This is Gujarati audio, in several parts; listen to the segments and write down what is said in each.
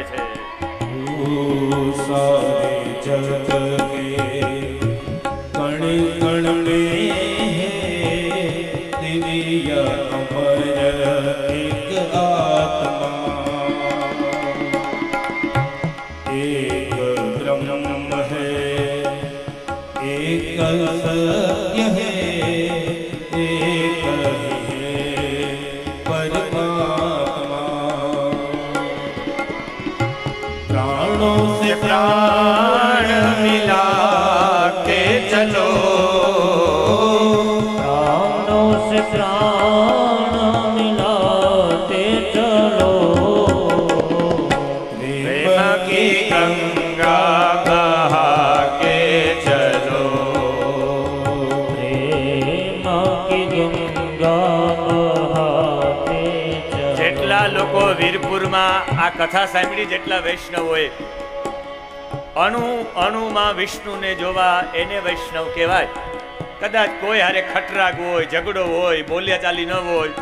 થાય છે. सारे जगत के कण कण में दिव्य अमर एक आत्मा, एक ब्रह्म है, एक सत्य है, एक ही है परमात्मा. प्राणों से प्राण मिला के चलो, प्राणों से प्राण मिलाते चलो, प्रेम की गंगा बहा के चलो, प्रेम की गंगा बहाते चलो. જેટલા લોકો વીરપુરમાં આ કથા સાંભળી, જેટલા વૈષ્ણવોએ અણુ અણુમાં વિષ્ણુને જોવા, એને વૈષ્ણવ કહેવાય. કદાચ કોઈ હારે ખટરાગ હોય, ઝઘડો હોય, બોલ્યાચાલી ન હોય,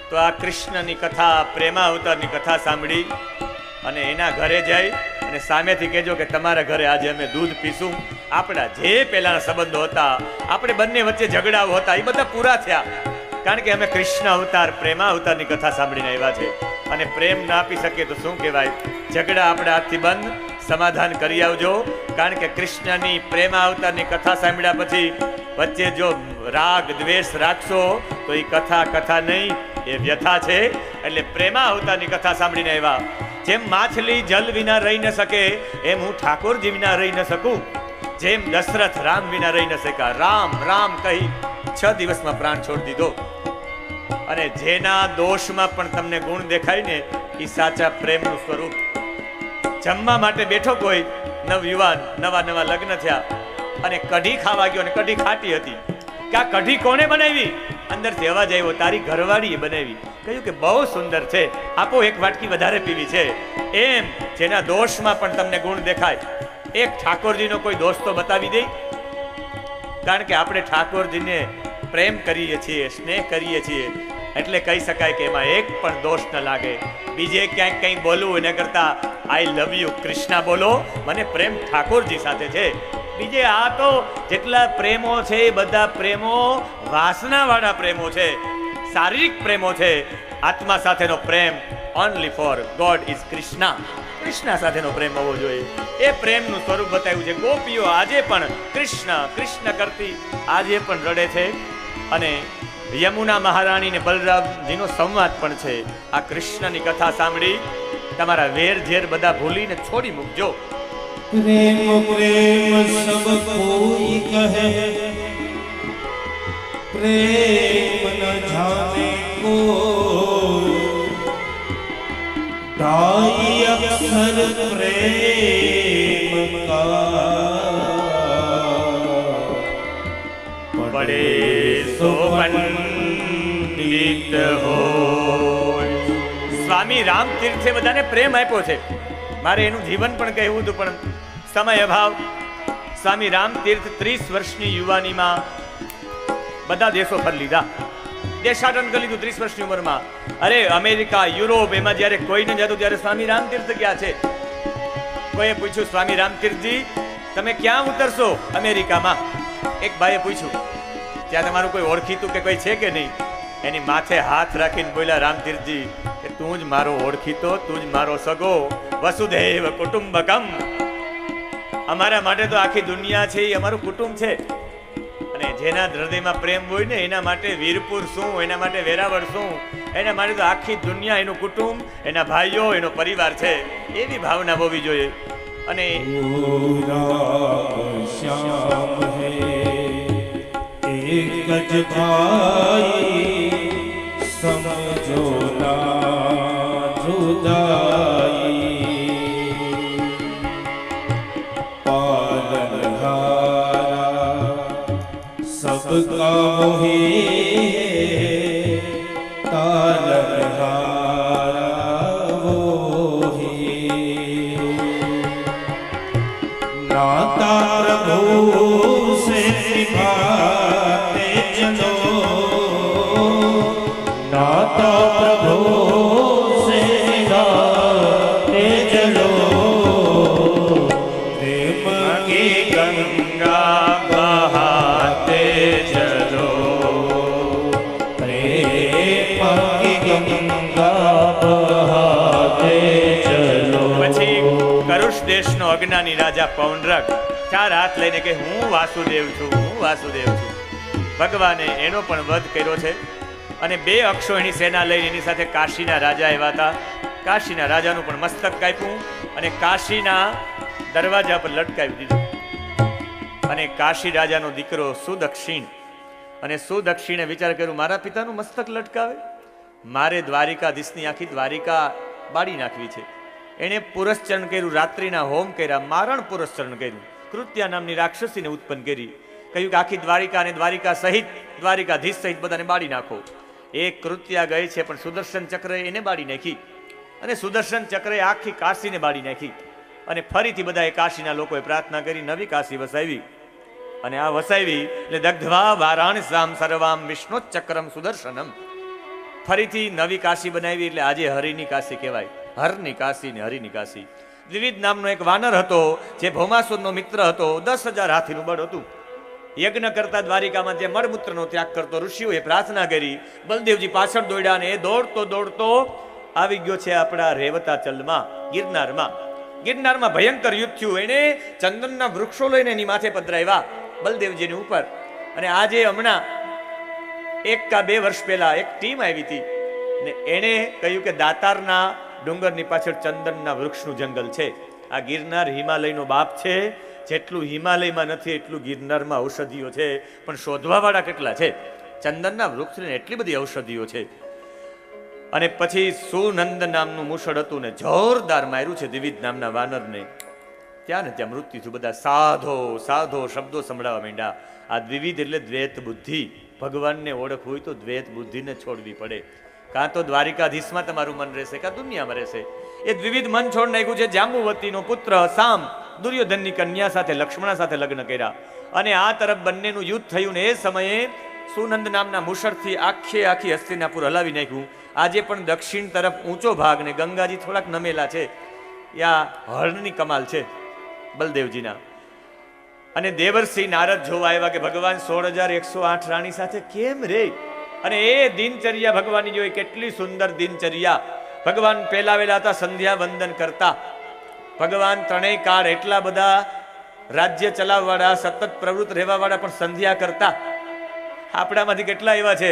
તો આ કૃષ્ણની કથા, પ્રેમાવતારની કથા સાંભળી અને એના ઘરે જઈ અને સામેથી કહેજો કે તમારા ઘરે આજે અમે દૂધ પીશું. આપણા જે પહેલાના સંબંધો હતા, આપણે બંને વચ્ચે ઝઘડાઓ હતા, એ બધા પૂરા થયા, કારણ કે અમે કૃષ્ણ અવતાર, પ્રેમાવતારની કથા સાંભળીને આવ્યા છે. અને પ્રેમ ના આપી શકીએ તો શું કહેવાય? ઝઘડા આપણા હાથથી બંધ, સમાધાન કરી આવજો. કારણ કે કૃષ્ણની પ્રેમાવતારની કથા સાંભળ્યા પછી વચ્ચે જો રાગ દ્વેષ રાખશો તો એ કથા નહીં, એ વ્યથા છે. એટલે પ્રેમાવતારની કથા સાંભળીને આવ્યા. જેમ માછલી જલ વિના રહી ન શકે, એમ હું ઠાકોરજી વિના રહી ન શકું. જેમ દશરથ રામ વિના રહી ન શક્યા, રામ રામ કહી 6 દિવસમાં પ્રાણ છોડી દીધો. અને જેના દોષમાં પણ તમને ગુણ દેખાય ને, એ સાચા પ્રેમનું સ્વરૂપ. જમવા માટે બેઠો કોઈ નવયુવાન, નવા લગ્ન થયા અને કઢી ખાવા ગયો, અને કઢી ખાટી હતી. કે આ કઢી કોણે બનાવી? અંદરથી અવાજ આવ્યો, તારી ઘરવાળીએ બનાવી. કહ્યું કે બહુ સુંદર છે, આપો એક વાટકી વધારે પીવી છે. એમ જેના દોષમાં પણ તમને ગુણ દેખાય, એક ઠાકોરજીનો કોઈ દોષ તો બતાવી દે. કારણ કે આપણે ઠાકોરજીને પ્રેમ કરીએ છીએ, સ્નેહ કરીએ છીએ, એટલે કહી શકાય કે એમાં એક પણ દોષ ન લાગે. બીજે ક્યાંક કંઈ બોલવું એના કરતા આઈ લવ યુ કૃષ્ણા બોલો, મને પ્રેમ ઠાકોરજી સાથે છે. બીજે આ તો જેટલા પ્રેમો છે એ બધા પ્રેમો વાસનાવાળા પ્રેમો છે, શારીરિક પ્રેમો છે. આત્મા સાથેનો પ્રેમ only for God is Krishna. Krishna સાથેનો પ્રેમ હોવો જોઈએ. એ પ્રેમનું સ્વરૂપ બતાવ્યું છે. ગોપીઓ આજે પણ કૃષ્ણ કૃષ્ણ કરતી આજે પણ રડે છે. અને યમુના મહારાણી ને બલરામજીનો સંવાદ પણ છે. આ કૃષ્ણની કથા સાંભળી તમારા વેર ઝેર બધા ભૂલીને છોડી મૂકજો. प्रेम प्रेम सब कोई कहे, प्रेम न जाने को ढाई अक्षर प्रेम का પડે સો પંડિત હોય. સ્વામી રામ તીર્થે બધાને પ્રેમ આપ્યો છે. મારે એનું જીવન પણ કહેવું હતું, પણ સમય અભાવ. સ્વામી રામ તીર્થ 30 વર્ષની યુવાનીમાં બધા દેશો ફરી લીધા, દેશાટન કરી લીધું 30 વર્ષની ઉંમરમાં. અરે અમેરિકા, યુરોપ, એમાં જ્યારે કોઈ ન જતું ત્યારે સ્વામી રામ તીર્થ ગયા છે. કોઈએ પૂછ્યું, સ્વામી રામ તીર્થજી તમે ક્યાં ઉતરશો? અમેરિકામાં. એક ભાઈએ પૂછ્યું, ત્યાં તમારું કોઈ ઓળખીતું કે કોઈ છે કે નહીં? એની માથે હાથ રાખીને બોલ્યા રામતીર્થજી કે તું જ મારો ઓળખીતો, તું જ મારો સગો. વસુધૈવ કુટુંબકમ. અમારા માટે તો આખી દુનિયા છે, એ અમારું કુટુંબ છે. અને જેના હૃદયમાં પ્રેમ હોય ને, એના માટે વીરપુર શું, એના માટે વેરાવળ શું, એના માટે તો આખી દુનિયા એનું કુટુંબ, એના ભાઈઓ, એનો પરિવાર છે. એવી ભાવના હોવી જોઈએ. અને श्याम है एक ज भाई, समझो ना जुदाई, पालनहारा सबका वही, तालनहारा वही, नाता प्रभु से निभाते चलो, नाता प्रभु से निभाते चलो, પુરુષ દેશનો અજ્ઞાની રાજા પૌંડ્રક 4 હાથ લઈને કે હું વાસુદેવ છું, હું વાસુદેવ છું. ભગવાને એનો પણ વધ કર્યો છે. અને 2 અક્ષોહિણી સેના લઈને એની સાથે કાશીના રાજા આવ્યા હતા. કાશીના રાજાનું પણ મસ્તક કાપ્યું અને કાશીના દરવાજા પર લટકાવી દીધું. અને કાશી રાજાનો દીકરો સુદક્ષિણ, અને સુદક્ષિણે વિચાર કર્યો મારા પિતાનું મસ્તક લટકાવે, મારે દ્વારિકાધીશની આખી દ્વારિકા બાળી નાખવી છે. એણે પુરસ્ચરણ કર્યું, રાત્રિના હોમ કર્યા, મારણ પુરસ્ચરણ કર્યું. કૃત્યા નામની રાક્ષસીને ઉત્પન્ન કરી, કહ્યું કે આખી દ્વારિકા અને દ્વારિકા સહિત દ્વારિકાધીશ સહિત બધાને બાળી નાખો. એ કૃત્યા ગઈ છે પણ સુદર્શન ચક્રએ એને બાળી નાખી, અને સુદર્શન ચક્રએ આખી કાશીને બાળી નાખી. અને ફરીથી બધાએ કાશીના લોકોએ પ્રાર્થના કરી, નવી કાશી વસાવી. અને આ વસાવી એટલે દગ્ધવા વારાણસામ સર્વામ વિષ્ણુચક્રમ સુદર્શનમ, ફરીથી નવી કાશી બનાવી. એટલે આજે હરિની કાશી કહેવાય, હરની કાશી ને હરિની કાશી. દ્વિવિધ નામનો એક વાનર હતો જે ભૌમાસુરનો મિત્ર હતો. 10,000 હાથીનું બળ હતું. યજ્ઞ કરતા દ્વારિકામાં જે મળમૂત્રનો ત્યાગ કરતો, ઋષિઓએ પ્રાર્થના કરી, બલદેવજી પાછળ દોડ્યા અને એ દોડતો દોડતો આવી ગયો છે આપણા રેવતાચલમાં, ગિરનારમાં. ગિરનારમાં ભયંકર યુદ્ધ થયું. એને ચંદનના વૃક્ષો લઈને એની માથે પધરાવ્યા બલદેવજીની ઉપર. અને આજે હમણાં 1 કે 2 વર્ષ પહેલા એક ટીમ આવી હતી ને એણે કહ્યું કે દાતારના ડુંગરની પાછળ ચંદનના વૃક્ષનું જંગલ છે. આ ગિરનાર હિમાલયનો બાપ છે. જેટલું હિમાલયમાં નથી એટલું ગિરનારમાં ઔષધિઓ છે, પણ શોધવાવાળા કેટલા છે. ચંદનના વૃક્ષને એટલી બધી ઔષધિઓ છે. અને પછી સુનંદ નામનું મૂષળ હતું ને જોરદાર માર્યું છે દ્વિવિધ નામના વાનરને. ત્યાં ને ત્યાં મૃત્યુ થયું. બધા સાધો સાધો શબ્દો સંભળાવા માંડ્યા. આ દ્વિવિધ એટલે દ્વૈત બુદ્ધિ. ભગવાનને ઓળખ હોય તો દ્વૈત બુદ્ધિને છોડવી પડે. કાં તો દ્વારિકાધીશમાં તમારું મન રહેશે, કાં દુનિયામાં રહેશે. એ દ્વિવિધ મન છોડ નાખ્યું છે. જાંબુવતીનો પુત્ર સામ દુર્યોધનની કન્યા સાથે લક્ષ્મણ સાથે લગ્ન કર્યા. અને આ તરફ બંનેનું યુદ્ધ થયું ને એ સમયે સુનંદ નામના મુશળથી આખી હસ્તિનાપુર હલાવી નાખ્યું. આજે પણ દક્ષિણ તરફ ઊંચો ભાગ ને ગંગાજી થોડાક નમેલા છે. યા હળની કમાલ છે બલદેવજીના. અને દેવર્ષિ નારદ જોવા આવ્યા કે ભગવાન 16,108 રાણી સાથે કેમ રે. અને એ દિનચર્યા ભગવાનની જોઈ, કેટલી સુંદર દિનચર્યા. ભગવાન પહેલા વેલા હતા સંધ્યા વંદન કરતા. ભગવાન 3 કાળ એટલા બધા રાજ્ય ચલાવવાળા, સતત પ્રવૃત્ત રહેવાવાળા પણ સંધ્યા કરતા. આપણામાંથી કેટલા એવા છે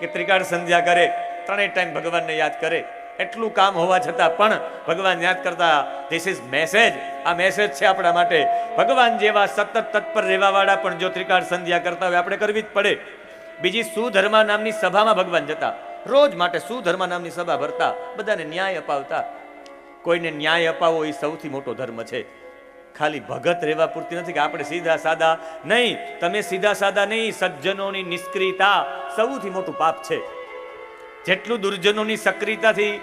કે ત્રિકાળ સંધ્યા કરે, 3 ટાઈમ ભગવાનને યાદ કરે. એટલું કામ હોવા છતાં પણ ભગવાન યાદ કરતા. This is message. આ મેસેજ છે આપણા માટે. ભગવાન જેવા સતત તત્પર રહેવાવાળા પણ જો ત્રિકાળ સંધ્યા કરતા હોય આપણે કરવી જ પડે. બીજી સુધર્મા નામની સભામાં ભગવાન જતા. રોજ માટે સુધર્મા નામની સભા ભરતા, બધાને ન્યાય અપાવતા. કોઈને ન્યાય અપાવવો એ સૌથી મોટો ધર્મ છે. ખાલી ભગત રહેવા પૂરતી નથી કે આપણે સીધા સાદા નહીં. તમે સીધા સાદા નહીં, સજ્જનોની નિષ્ક્રિયતા સૌથી મોટું પાપ છે. જેટલું દુર્જનોની સક્રિયતાથી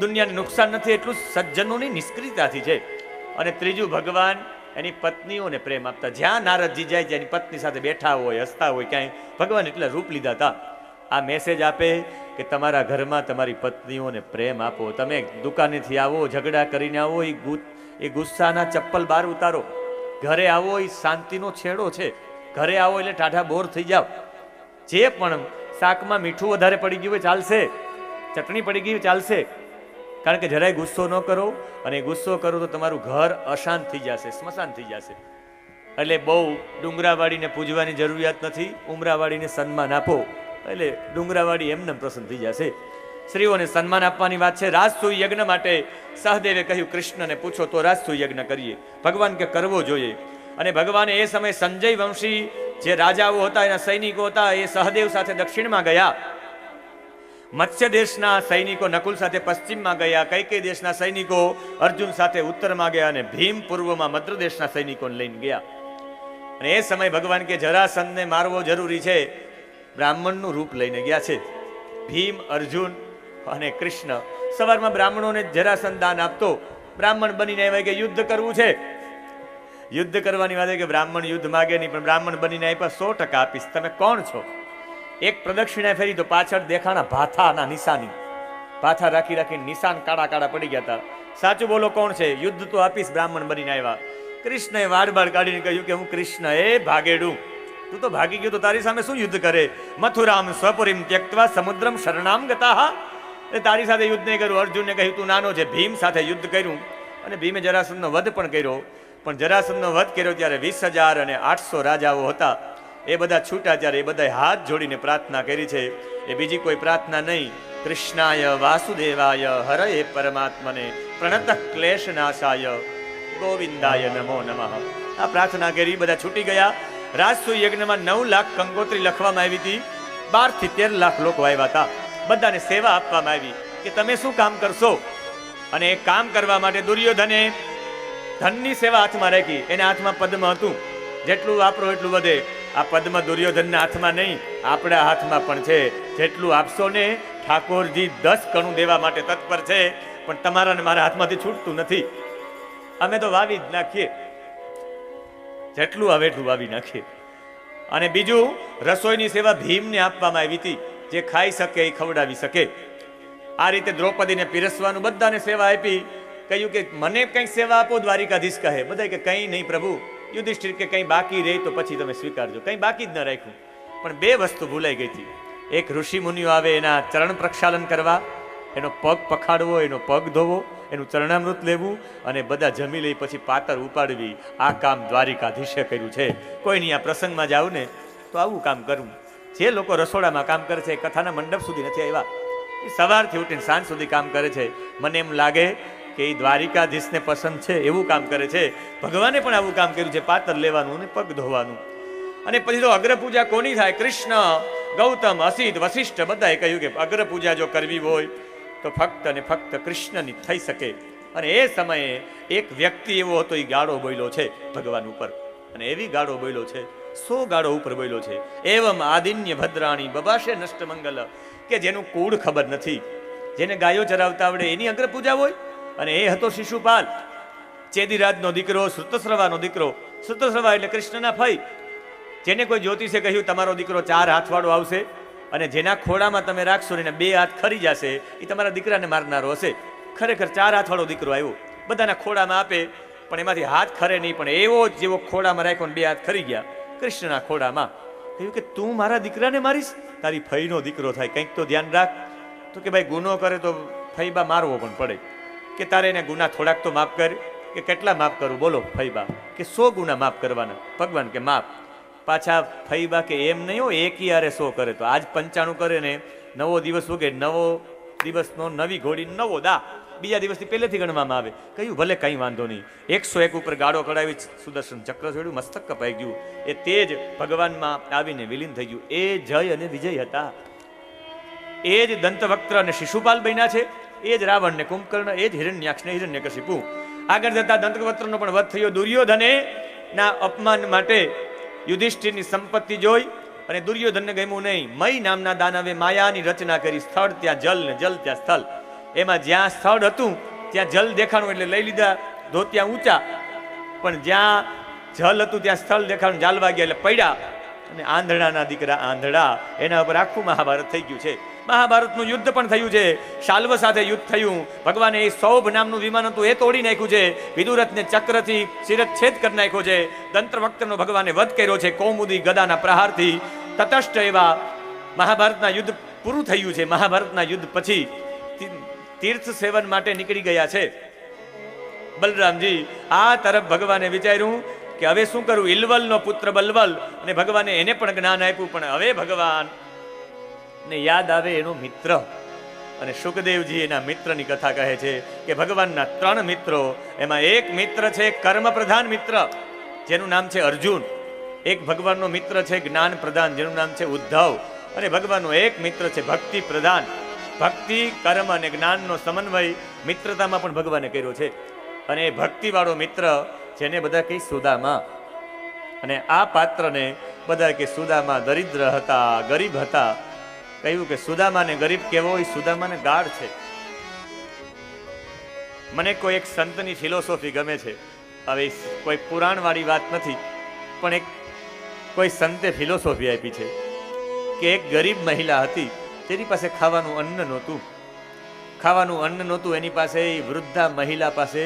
દુનિયાને નુકસાન નથી, એટલું સજ્જનોની નિષ્ક્રિયતાથી છે. અને ત્રીજું, ભગવાન એની પત્નીઓને પ્રેમ આપતા. જ્યાં નારદજી જાય એની પત્ની સાથે બેઠા હોય, હસતા હોય, ક્યાંય ભગવાન એટલે રૂપ લીધા હતા. આ મેસેજ આપે કે તમારા ઘરમાં તમારી પત્નીઓને પ્રેમ આપો. તમે દુકાનેથી આવો, ઝઘડા કરીને આવો, એ ગુસ્સાના ચપ્પલ બહાર ઉતારો. ઘરે આવો એ શાંતિનો છેડો છે. ઘરે આવો એટલે ટાઢા બોર થઈ જાઓ. જે પણ શાકમાં મીઠું વધારે પડી ગયું હોય ચાલશે, ચટણી પડી ગઈ ચાલશે, કારણ કે જરાય ગુસ્સો ન કરો. અને ગુસ્સો કરો તો તમારું ઘર અશાંત થઈ જશે, સ્મશાન થઈ જશે. એટલે બહુ ડુંગરાવાળીને પૂજવાની જરૂરિયાત નથી. ઉમરાવાળીને સન્માન આપો એટલે ડુંગરાવાળી એમને પ્રસન્ન થઈ જશે. સ્ત્રીઓને સન્માન આપવાની વાત છે. રાજસૂય યજ્ઞ માટે સહદેવે કહ્યું કૃષ્ણને પૂછો તો રાજસૂય યજ્ઞ કરીએ. ભગવાન કે કરવો જોઈએ. અને ભગવાને એ સમયે સંજય વંશી જે રાજાઓ હતા, એના સૈનિકો હતા, એ સહદેવ સાથે દક્ષિણમાં ગયા. મત્સ્ય દેશના સૈનિકો નકુલ સાથે પશ્ચિમમાં ગયા. કૈકેયી દેશના સૈનિકો અર્જુન સાથે ઉત્તરમાં ગયા. અને ભીમ પૂર્વમાં મદ્ર દેશના સૈનિકોને લઈને ગયા. અને એ સમય ભગવાન કે જરાસંધને મારવો જરૂરી છે. બ્રાહ્મણનું રૂપ લઈને ગયા છે. ભીમ, અર્જુન અને કૃષ્ણ. સવારમાં બ્રાહ્મણોને જરાસંધ દાન આપતો. બ્રાહ્મણ બનીને આવ્યા કે યુદ્ધ કરવું છે. યુદ્ધ કરવાની વાત કે બ્રાહ્મણ યુદ્ધ માગે નહીં, પણ બ્રાહ્મણ બનીને આપ્યા 100% આપીશ. તમે કોણ છો? એક પ્રદક્ષિણા ફેરી તો પાછળ દેખાણા ભાથાના નિશાની. ભાથા રાખી રાખીને નિશાન કાળા કાળા પડી ગયા હતા. સાચું બોલો કોણ છે? યુદ્ધ તો આપીશ. બ્રાહ્મણ બનીને આવ્યા. કૃષ્ણએ વાડ કાઢીને કહ્યું કે હું કૃષ્ણ એ ભાગેડું. તું તો ભાગી ગયો તો તારી સામે શું યુદ્ધ કરે? મથુરામ સ્વપુરીમ ત્યક્ત્વા સમુદ્રમ શરણામ ગતાહ. તારી સાથે યુદ્ધ નહીં કરું. અર્જુનને કહ્યું તું નાનો છે. ભીમ સાથે યુદ્ધ કર્યું અને ભીમે જરાસંધનો વધ પણ કર્યો. પણ જરાસંધનો વધ કર્યો ત્યારે 20,800 રાજાઓ હતા. એ બધા છૂટા ત્યારે એ બધા હાથ જોડીને પ્રાર્થના કરી છે. એ બીજી કોઈ પ્રાર્થના નહીં. કૃષ્ણાય વાસુદેવાય હરયે પરમાત્મને પ્રણત ક્લેશ નાશાય ગોવિંદાય નમો નમઃ. આ પ્રાર્થના કરી બધા છૂટી ગયા. રાજસૂય યજ્ઞમાં 9 લાખ કંકોત્રી લખવામાં આવી હતી. 12 થી 13 લાખ લોકો આવ્યા હતા. બધાને સેવા આપવામાં આવી કે તમે શું કામ કરશો. અને એ કામ કરવા માટે દુર્યોધને ધનની સેવા હાથમાં રાખી. એના હાથમાં પદ્મ હતું. જેટલું વાપરો એટલું વધે. આ પદ્મ દુર્યોધનના હાથમાં નહીં, આપણા હાથમાં પણ છે. જેટલું આપશો ને ઠાકોરજી 10 ગણું દેવા માટે તત્પર છે. પણ તમારા ને મારા હાથમાંથી છૂટતું નથી. અમે તો વાવી જ નાખીએ, જેટલું આવે એટલું વાવી નાખીએ. અને બીજું, રસોઈની સેવા ભીમને આપવામાં આવી હતી. જે ખાઈ શકે એ ખવડાવી શકે. આ રીતે દ્રૌપદીને પીરસવાનું બધાને સેવા આપી. કહ્યું કે મને કંઈક સેવા આપો. દ્વારિકાધીશ કહે બધા કે કંઈ નહીં પ્રભુ. યુધિષ્ઠિર કે કંઈ બાકી રહે તો પછી તમે સ્વીકારજો. કંઈ બાકી જ ન રાખ્યું. પણ 2 વસ્તુ ભૂલાઈ ગઈ હતી. એક ઋષિ મુનિઓ આવે એના ચરણ પ્રક્ષાલન કરવા, એનો પગ પખાડવો, એનો પગ ધોવો, એનું ચરણામૃત લેવું અને બધા જમી લઈ પછી પાતર ઉપાડવી. આ કામ દ્વારિકાધીશે કર્યું છે. કોઈની આ પ્રસંગમાં જાવ ને તો આવું કામ કરવું. જે લોકો રસોડામાં કામ કરે છે, કથાના મંડપ સુધી નથી આવ્યા, એ સવારથી ઉઠીને સાંજ સુધી કામ કરે છે. મને એમ લાગે કે એ દ્વારિકાધીશને પસંદ છે એવું કામ કરે છે. ભગવાને પણ આવું કામ કર્યું છે, પાતર લેવાનું અને પગ ધોવાનું. અને પછી તો અગ્રપૂજા કોની થાય? કૃષ્ણ, ગૌતમ, અસિત, વશિષ્ઠ બધાએ કહ્યું કે અગ્રપૂજા જો કરવી હોય તો ફક્ત અને ફક્ત કૃષ્ણની થઈ શકે. અને એ સમયે એક વ્યક્તિ એવો હતો, એ ગાળો બોલ્યો છે ભગવાન ઉપર. અને એવી ગાળો બોલ્યો છે, 100 ગાળો ઉપર બોલ્યો છે. એવમ આદિન્ય ભદ્રાણી બબાશે નષ્ટ મંગલ. કે જેનું કુળ ખબર નથી, જેને ગાયો ચરાવતા આવડે એની અગ્રપૂજા હોય. અને એ હતો શિશુપાલ, ચેદીરાજનો દીકરો, શ્રુતસ્રવાનો દીકરો. શ્રુતસ્રવા એટલે કૃષ્ણના ફઈ. જેને કોઈ જ્યોતિષે કહ્યું તમારો દીકરો 4 હાથવાળો આવશે અને જેના ખોળામાં તમે રાખશો ને 2 હાથ ખરી જશે, એ તમારા દીકરાને મારનારો હશે. ખરેખર 4 હાથવાળો દીકરો આવ્યો. બધાના ખોળામાં આપે પણ એમાંથી હાથ ખરે નહીં. પણ એવો જેવો ખોળામાં રાખ્યો ને 2 હાથ ખરી ગયા કૃષ્ણના ખોળામાં. કહ્યું કે તું મારા દીકરાને મારીશ? તારી ફઈનો દીકરો થાય, કંઈક તો ધ્યાન રાખ. તો કે ભાઈ ગુનો કરે તો ફઈબા મારવો પણ પડે. કે તારે એને ગુના થોડાક તો માફ કર. કે કેટલા માફ કરું? બોલો ફઈબા. કે 100 ગુના માફ કરવાના. ભગવાન કે માફ. પાછા ફઈબા કે એમ નહીં હો, એક યારે 100 કરે. તો આજ 95 કરે ને, નવો દિવસ ઉગે, નવો દિવસનો નવી ઘોડી નવો દા, બીજા દિવસથી પહેલેથી ગણવામાં આવે. કહ્યું ભલે કંઈ વાંધો નહીં. 101 ઉપર ગાળો કઢાવી, સુદર્શન ચક્ર છોડ્યું, મસ્તક કપાઈ ગયું. એ તેજ ભગવાનમાં આવીને વિલીન થઈ ગયું. એ જય અને વિજય હતા. એ જ દંતવક્ત્ર અને શિશુપાલ બન્યા છે. એ જ રાવણ ને કુંભકર્ણ, એ જ હિરણ્યાક્ષ ને હિરણ્યકશિપુ. આગળ જતા દંતવક્ત્રનો પણ વધ થયો. દુર્યોધને ના અપમાન માટે યુધિષ્ઠિરની સંપત્તિ જોઈ અને દુર્યોધનને ગમ્યું નહીં. મય નામના દાનવે માયાની રચના કરી. સ્થળ ત્યાં જલ ને જલ ત્યાં સ્થળ. એમાં જ્યાં સ્થળ હતું ત્યાં જલ દેખાણું એટલે લઈ લીધા ધોતિયા ઊંચા. પણ જ્યાં જલ હતું ત્યાં સ્થળ દેખાણું, જાલવા ગયા એટલે પડ્યા. અને આંધળાના દીકરા આંધળા, એના ઉપર આખું મહાભારત થઈ ગયું છે. મહાભારતનું યુદ્ધ પણ થયું છે. શાલ્વ સાથે યુદ્ધ થયું. ભગવાને એ સૌભ નામનું વિમાન હતું એ તોડી નાખ્યું છે. વિદુરથને ચક્રથી શિરચ્છેદ કરી નાખ્યો છે. દંતવક્ત્રનો ભગવાને વધ કર્યો છે કૌમુદી ગદાના પ્રહારથી. તટસ્થ એવા મહાભારતના યુદ્ધ પૂરું થયું છે. મહાભારતના યુદ્ધ પછી તીર્થ સેવન માટે નીકળી ગયા છે બલરામજી. આ તરફ ભગવાને વિચાર્યું કે હવે શું કરું? ઇલવલનો પુત્ર બલવલ, અને ભગવાને એને પણ જ્ઞાન આપ્યું. પણ હવે ભગવાન ને યાદ આવે એનો મિત્ર. અને સુખદેવજી એના મિત્રની કથા કહે છે કે ભગવાનના 3 મિત્રો, એમાં એક મિત્ર છે કર્મ પ્રધાન મિત્ર, જેનું નામ છે અર્જુન. એક ભગવાનનો મિત્ર છે જ્ઞાન પ્રધાન, જેનું નામ છે ઉદ્ધવ. અને ભગવાનનો એક મિત્ર છે ભક્તિ પ્રધાન. ભક્તિ, કર્મ અને જ્ઞાનનો સમન્વય મિત્રતામાં પણ ભગવાને કર્યો છે. અને એ ભક્તિવાળો મિત્ર જેને બધા કહી સુદામા. અને આ પાત્રને બધા કે સુદામા દરિદ્ર હતા, ગરીબ હતા. કહ્યું કે સુદામાને ગરીબ કેવો હોય? સુદામાને ગાઢ છે. મને કોઈ એક સંતની ફિલોસોફી ગમે છે. હવે કોઈ પુરાણવાળી વાત નથી, પણ એક કોઈ સંતે ફિલોસોફી આપી છે કે એક ગરીબ મહિલા હતી, તેની પાસે ખાવાનું અન્ન નહોતું. ખાવાનું અન્ન નહોતું એની પાસે. વૃદ્ધા મહિલા પાસે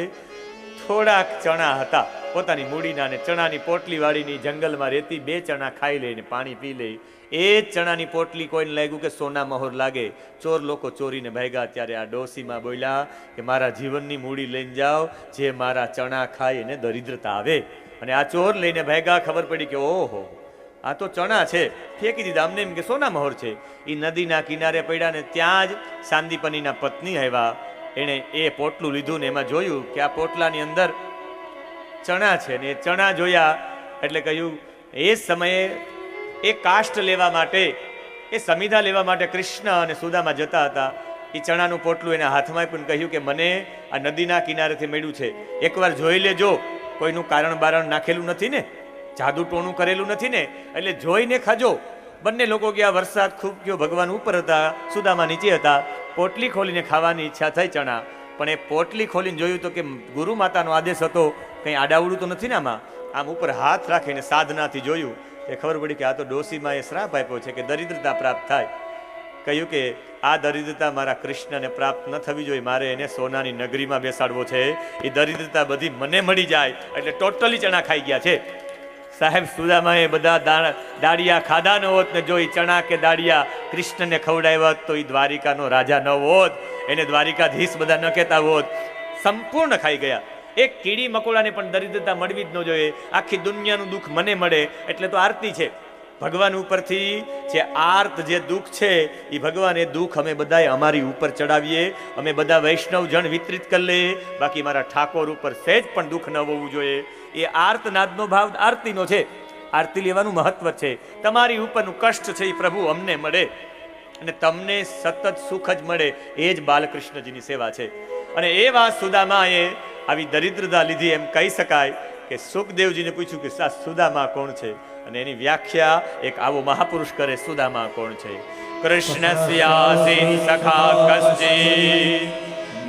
થોડાક ચણા હતા. પોતાની મૂડીના અને ચણાની પોટલી વાળીની જંગલમાં રહેતી 2 ચણા ખાઈ લઈને પાણી પી લે. એ જ ચણાની પોટલી કોઈને લાગ્યું કે સોના મહોર લાગે, ચોર લોકો ચોરીને ભાગ્યા. ત્યારે આ ડોસીમાં બોલ્યા કે મારા જીવનની મૂડી લઈને જાઓ, જે મારા ચણા ખાય એને દરિદ્રતા આવે. અને આ ચોર લઈને ભાગ્યા. ખબર પડી કે ઓહો, આ તો ચણા છે, ફેંકી દીધા. અમને એમ કે સોના મહોર છે. એ નદીના કિનારે પડ્યા ને ત્યાં જ સાંદીપનીના પત્ની આવ્યા. એણે એ પોટલું લીધું ને એમાં જોયું કે આ પોટલાની અંદર ચણા છે. ને એ ચણા જોયા એટલે કહ્યું, એ સમયે એ કાષ્ટ લેવા માટે, એ સમિધા લેવા માટે કૃષ્ણ અને સુદામા જતા હતા. એ ચણાનું પોટલું એના હાથમાં પણ કહ્યું કે મને આ નદીના કિનારેથી મળ્યું છે, એકવાર જોઈ લેજો. કોઈનું કારણ બારણ નાખેલું નથી ને, જાદુ ટોણું કરેલું નથી ને, એટલે જોઈને ખાજો. બંને લોકો ગયા. વરસાદ ખૂબ ગયો, ભગવાન ઉપર હતા, સુદામા નીચે હતા. પોટલી ખોલીને ખાવાની ઈચ્છા થઈ ચણા, પણ એ પોટલી ખોલીને જોયું તો કે ગુરુ માતાનો આદેશ હતો, કંઈ આડાવડું તો નથી ને આમાં. આમ ઉપર હાથ રાખીને સાધનાથી જોયું એ ખબર પડી કે આ તો ડોસીમાં એ શ્રાપ આપ્યો છે કે દરિદ્રતા પ્રાપ્ત થાય. કહ્યું કે આ દરિદ્રતા મારા કૃષ્ણને પ્રાપ્ત ન થવી જોઈએ, મારે એને સોનાની નગરીમાં બેસાડવો છે. એ દરિદ્રતા બધી મને મળી જાય. એટલે ટોટલી ચણા ખાઈ ગયા છે. સાહેબ સુદામાએ બધા દાડિયા ખાધા ન હોત ને જો એ ચણા કે દાડિયા કૃષ્ણને ખવડાવ્યા હોત તો એ દ્વારિકાનો રાજા ન હોત, એને દ્વારિકાધીશ બધા ન કહેતા હોત. સંપૂર્ણ ખાઈ ગયા. એક કીડી મકોડાને પણ દરિદ્રતા મળવી જ ન જોઈએ. આખી દુનિયાનું દુઃખ મને મળે એટલે તો આરતી છે. ભગવાન ઉપરથી જે આર્ત જે દુઃખ છે એ ભગવાન, એ દુઃખ અમે બધાએ અમારી ઉપર ચડાવીએ. અમે બધા વૈષ્ણવ જણ વિતરિત કરી લઈએ. બાકી મારા ઠાકોર ઉપર સહેજ પણ દુઃખ ન હોવું જોઈએ. એ આર્તનાદનો ભાવ આરતીનો છે. આરતી લેવાનું મહત્વ છે. તમારી ઉપરનું કષ્ટ છે એ પ્રભુ અમને મળે અને તમને સતત સુખ જ મળે, એ જ બાલકૃષ્ણજીની સેવા છે. અને એ વાત સુદામાએ આવી દરિદ્રતા લીધી એમ કહી શકાય કે સુખદેવજીને પૂછ્યું કે સુદામા કોણ છે? અને એની વ્યાખ્યા એક આવો મહાપુરુષ કરે, સુદામા કોણ છે? કૃષ્ણસ્યાસીન સખા કશ્ચિ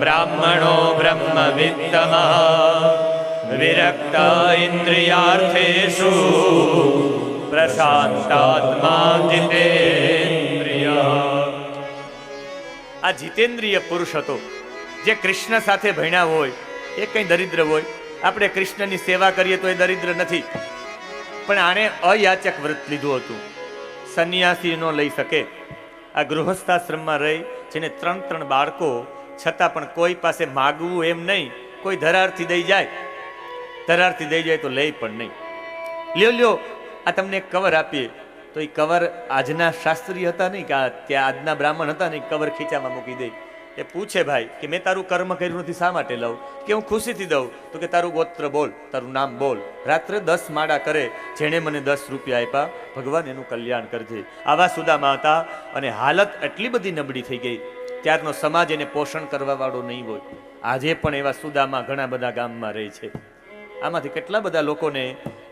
બ્રાહ્મણો બ્રહ્મવિત્તમઃ વિરક્ત ઇન્દ્રિયાર્થેષુ પ્રશાંતાત્મા જીતેન્દ્રિય. આ જીતેન્દ્રિય પુરુષ હતો જે કૃષ્ણ સાથે ભણ્યા હોય એ કઈ દરિદ્ર હોય. આપણે કૃષ્ણની સેવા કરીએ તો એ દરિદ્ર નથી, પણ આણે અયાચક વ્રત લીધું હતું. સંન્યાસી ન લઈ શકે. આ ગૃહસ્થાશ્રમમાં રહી, જેને 3 બાળકો, છતાં પણ કોઈ પાસે માગવું એમ નહીં. કોઈ ધરારથી દઈ જાય, ધરારથી દઈ જાય તો લઈ પણ નહીં. લ્યો આ તમને એક કવર આપીએ તો એ કવર આજના શાસ્ત્રી હતા નહીં કે ત્યાં આજના બ્રાહ્મણ હતા નહીં, કવર ખીચામાં મૂકી દે. એ પૂછે ભાઈ કે મેં તારું કર્મ કર્યું નથી, શા માટે લઉં? કે હું ખુશીથી દઉં. તો કે તારું ગોત્ર બોલ, તારું નામ બોલ. રાત્રે 10 માળા કરે, જેણે મને 10 રૂપિયા આપ્યા, ભગવાન એનું કલ્યાણ કરજે. આવા સુદામા હતા. અને હાલત એટલી બધી નબળી થઈ ગઈ, ત્યારનો સમાજ એને પોષણ કરવા વાળો નહીં હોય. આજે પણ એવા સુદામા ઘણા બધા ગામમાં રહે છે. આમાંથી કેટલા બધા લોકોને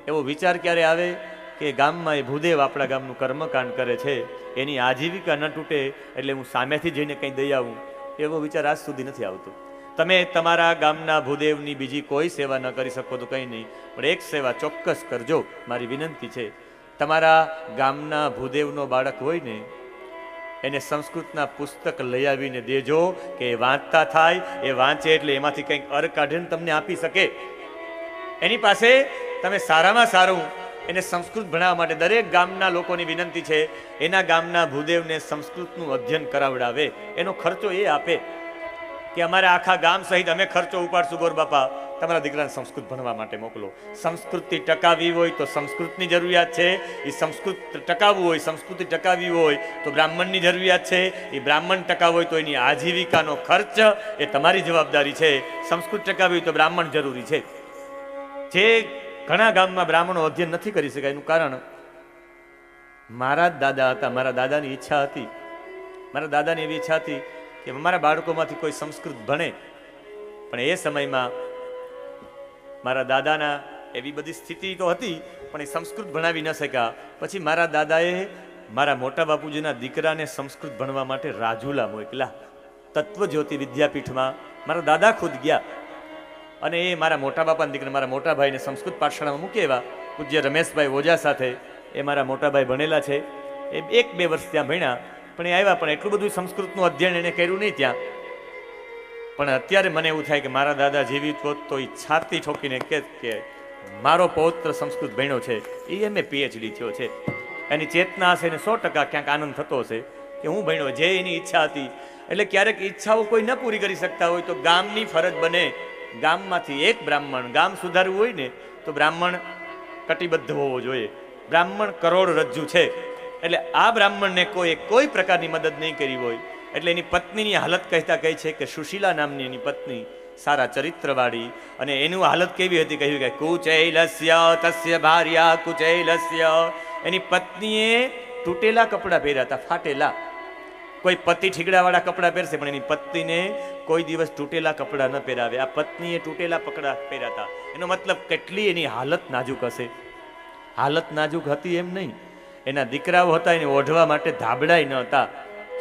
એવો વિચાર ક્યારે આવે કે ગામમાં એ ભૂદેવ આપણા ગામનું કર્મકાંડ કરે છે, એની આજીવિકા ન તૂટે એટલે હું સામેથી જઈને કંઈ દઈ આવું, એવો વિચાર આજ સુધી નથી આવતો. તમે તમારા ગામના ભૂદેવની બીજી કોઈ સેવા ન કરી શકો તો કંઈ નહીં, પણ એક સેવા ચોક્કસ કરજો. મારી વિનંતી છે, તમારા ગામના ભૂદેવનો બાળક હોય ને એને સંસ્કૃતના પુસ્તક લઈ આવીને દેજો કે એ વાંચતા થાય. એ વાંચે એટલે એમાંથી કંઈક અર કાઢીને તમને આપી શકે. એની પાસે તમે સારામાં સારું એને સંસ્કૃત ભણાવવા માટે દરેક ગામના લોકોની વિનંતી છે, એના ગામના ભૂદેવને સંસ્કૃતનું અધ્યયન કરાવડાવે. એનો ખર્ચો એ આપે કે અમારે આખા ગામ સહિત અમે ખર્ચો ઉપાડશું. ગોર બાપા, તમારા દીકરાને સંસ્કૃત ભણવા માટે મોકલો. સંસ્કૃતિ ટકાવવી હોય તો સંસ્કૃતની જરૂરિયાત છે. એ સંસ્કૃત ટકાવવું હોય, સંસ્કૃતિ ટકાવવી હોય તો બ્રાહ્મણની જરૂરિયાત છે. એ બ્રાહ્મણ ટકાવવું હોય તો એની આજીવિકાનો ખર્ચ એ તમારી જવાબદારી છે. સંસ્કૃત ટકાવવી હોય તો બ્રાહ્મણ જરૂરી છે. જે ઘણા ગામમાં બ્રાહ્મણો અધ્યયન નથી કરી શકાય એનું કારણ મારા જ દાદા હતા. મારા દાદાની ઈચ્છા હતી, મારા દાદાની એવી ઈચ્છા હતી કે મારા બાળકોમાંથી કોઈ સંસ્કૃત ભણે. પણ એ સમયમાં મારા દાદાના એવી બધી સ્થિતિ તો હતી પણ એ સંસ્કૃત ભણાવી ન શક્યા. પછી મારા દાદાએ મારા મોટા બાપુજીના દીકરાને સંસ્કૃત ભણવા માટે રાજુલા મોકલા. તત્વજ્યોતિ વિદ્યાપીઠમાં મારા દાદા ખુદ ગયા અને એ મારા મોટા બાપાના દીકરા, મારા મોટા ભાઈને સંસ્કૃત પાઠશાળામાં મૂકી આવ્યા. પૂજ્ય રમેશભાઈ ઓઝા સાથે એ મારા મોટા ભાઈ ભણેલા છે. એ 1-2 વર્ષ ત્યાં ભણ્યા, પણ એ આવ્યા પણ એટલું બધું સંસ્કૃતનું અધ્યયન એને કર્યું નહીં ત્યાં. પણ અત્યારે મને એવું થાય કે મારા દાદા જીવિત હોત તો એ છાતી ઠોકીને કે મારો પૌત્ર સંસ્કૃત ભણ્યો છે, એ એમ PhD થયો છે, એની ચેતના હશે ને 100% ક્યાંક આનંદ થતો હશે કે હું ભણ્યો, જે એની ઈચ્છા હતી. એટલે ક્યારેક ઈચ્છાઓ કોઈ ન પૂરી કરી શકતા હોય તો ગામની ફરજ બને, ગામમાંથી એક બ્રાહ્મણ, ગામ સુધારવું હોય ને તો બ્રાહ્મણ કટિબદ્ધ હોવો જોઈએ. બ્રાહ્મણ કરોડરજ્જુ છે, એટલે આ બ્રાહ્મણને કોઈ પ્રકારની મદદ નહીં કરી હોય, એટલે એની પત્નીની હાલત કહેતા કહે છે કે સુશીલા નામની એની પત્ની સારા ચરિત્રવાળી, અને એનું હાલત કેવી હતી, કહ્યું કે કુચૈલસ્ય તસ્ય ભાર્યા કુચૈલસ્ય, એની પત્નીએ તૂટેલા કપડાં પહેર્યા હતા, ફાટેલા. કોઈ પતિ ઠીકડાવાળા કપડાં પહેરશે પણ એની પત્નીને કોઈ દિવસ તૂટેલા કપડાં ન પહેરાવે. આ પત્નીએ તૂટેલા કપડાં પહેર્યા હતા, એનો મતલબ કેટલી એની હાલત નાજુક હશે. હાલત નાજુક હતી એમ નહીં, એના દીકરાઓ હતા, એને ઓઢવા માટે ધાબળાય ન હતા,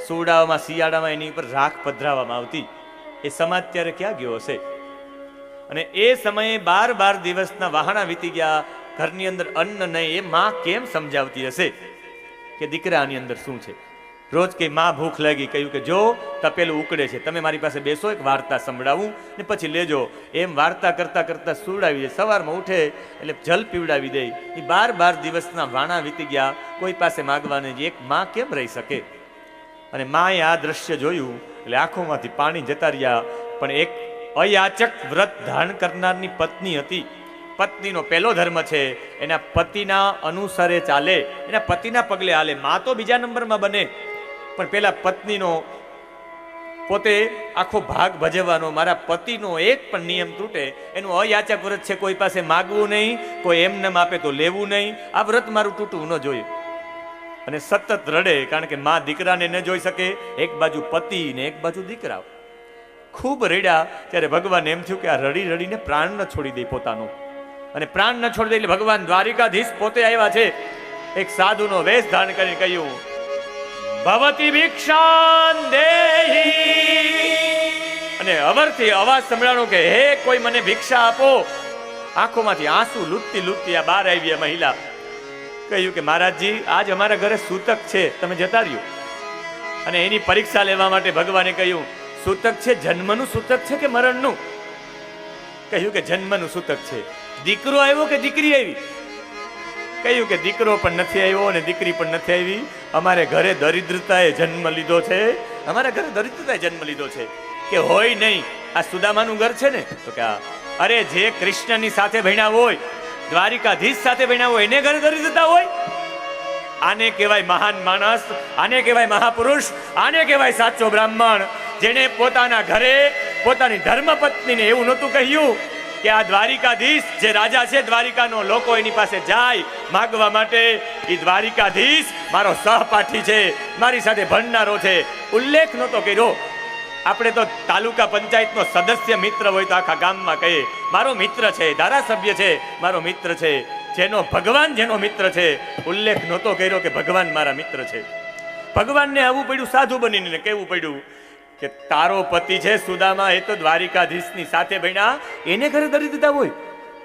સુડાઓમાં શિયાળામાં એની ઉપર રાખ પધરાવવામાં આવતી. એ સમાજ ત્યારે ક્યાં ગયો હશે? અને એ સમયે 12 દિવસના વહાણા વીતી ગયા, ઘરની અંદર અન્ન નહીં, એ માં કેમ સમજાવતી હશે કે દીકરા આની અંદર શું છે? રોજ કે માં ભૂખ લાગી, કહ્યું કે જો તપેલું ઉકળે છે, તમે મારી પાસે બેસો, એક વાર્તા સંભળાવું ને પછી લેજો. એમ વાર્તા કરતા કરતા સુવડાવી દે, સવારમાં ઉઠે એટલે જલ પીવડાવી દે. એ 12 દિવસના વાણા વીતી ગયા, કોઈ પાસે માગવા નહીં. એક માં કેમ રહી શકે? અને માએ આ દ્રશ્ય જોયું એટલે આંખોમાંથી પાણી જતા રહ્યા. પણ એક અયાચક વ્રત ધારણ કરનારની પત્ની હતી. પત્નીનો પહેલો ધર્મ છે એના પતિના અનુસારે ચાલે, એના પતિના પગલે હાલે. માં તો બીજા નંબરમાં બને, પણ પેલા પત્નીનો પોતે આખો ભાગ ભજવવાનો. મારા પતિનો એક પણ નિયમ તૂટે, એનું અયાચક વ્રત છે. કોઈ પાસે માગવું નહીં, કોઈ એમને આપે તો લેવું નહીં. આ વ્રત મારું તૂટવું ન જોઈએ. અને સતત રડે, કારણ કે માં દીકરાને ન જોઈ શકે, એક બાજુ પતિ ને એક બાજુ દીકરા. ખૂબ રડ્યા ત્યારે ભગવાન એમ થયું કે આ રડી રડીને પ્રાણ ન છોડી દે પોતાનો. અને પ્રાણ ન છોડી દે એટલે ભગવાન દ્વારિકાધીશ પોતે આવ્યા છે. એક સાધુનો વેશ ધારણ કરીને કહ્યું, ભવતી ભિક્ષાન દેહી, અને અવરથી અવાજ સંભળાણો કે હે કોઈ મને ભિક્ષા આપો. આંખોમાંથી આંસુ લૂંટતી લૂંટતી આ બહાર આવી આ મહિલા. કહ્યું કે મહારાજજી, આજ અમારા ઘરે સૂતક છે, તમે જતા રહ્યો. અને એની પરીક્ષા લેવા માટે ભગવાને કહ્યું, સૂતક છે, જન્મનું સૂતક છે કે મરણનું? કહ્યું કે જન્મનું સૂતક છે. દીકરો આવ્યો કે દીકરી આવી? કહ્યું કે દીકરો પણ નથી આવ્યો અને દીકરી પણ નથી આવી. અમારે ઘરે દરિદ્રતાએ જન્મ લીધો છે, અમારા ઘરે દરિદ્રતાએ જન્મ લીધો છે. કે હોય નહીં, આ સુદામાનું ઘર છે ને? તો કે અરે જે કૃષ્ણની સાથે ભણ્યા હોય, દ્વારિકાધીશ સાથે ભણ્યા હોય, એને ઘરે દરિદ્રતા હોય? આને કહેવાય મહાન માણસ, આને કહેવાય મહાપુરુષ, આને કહેવાય સાચો બ્રાહ્મણ. જેને પોતાના ઘરે પોતાની ધર્મપત્નીને એવું નહોતું કહ્યું કે આ દ્વારિકાધીશ જે રાજા છે, દ્વારિકાનો લોકો એની પાસે જાય માગવા માટે, એ દ્વારિકાધીશ મારો સહપાઠી છે, મારી સાથે ભણનારો છે. ઉલ્લેખ નહોતો કર્યો. આપણે તો તાલુકા પંચાયતનો સદસ્ય મિત્ર હોય તો આખા ગામમાં કહીએ મારો મિત્ર છે, ધારાસભ્ય છે મારો મિત્ર છે. જેનો ભગવાન જેનો મિત્ર છે, ઉલ્લેખ નહોતો કર્યો કે ભગવાન મારા મિત્ર છે. ભગવાનને આવવું પડ્યું સાધુ બનીને કહેવું પડ્યું કે તારો પતિ છે સુદામા, એ તો દ્વારિકાધીશની સાથે ભણ્યા, એને ઘરે દરિદ્રતા હોય?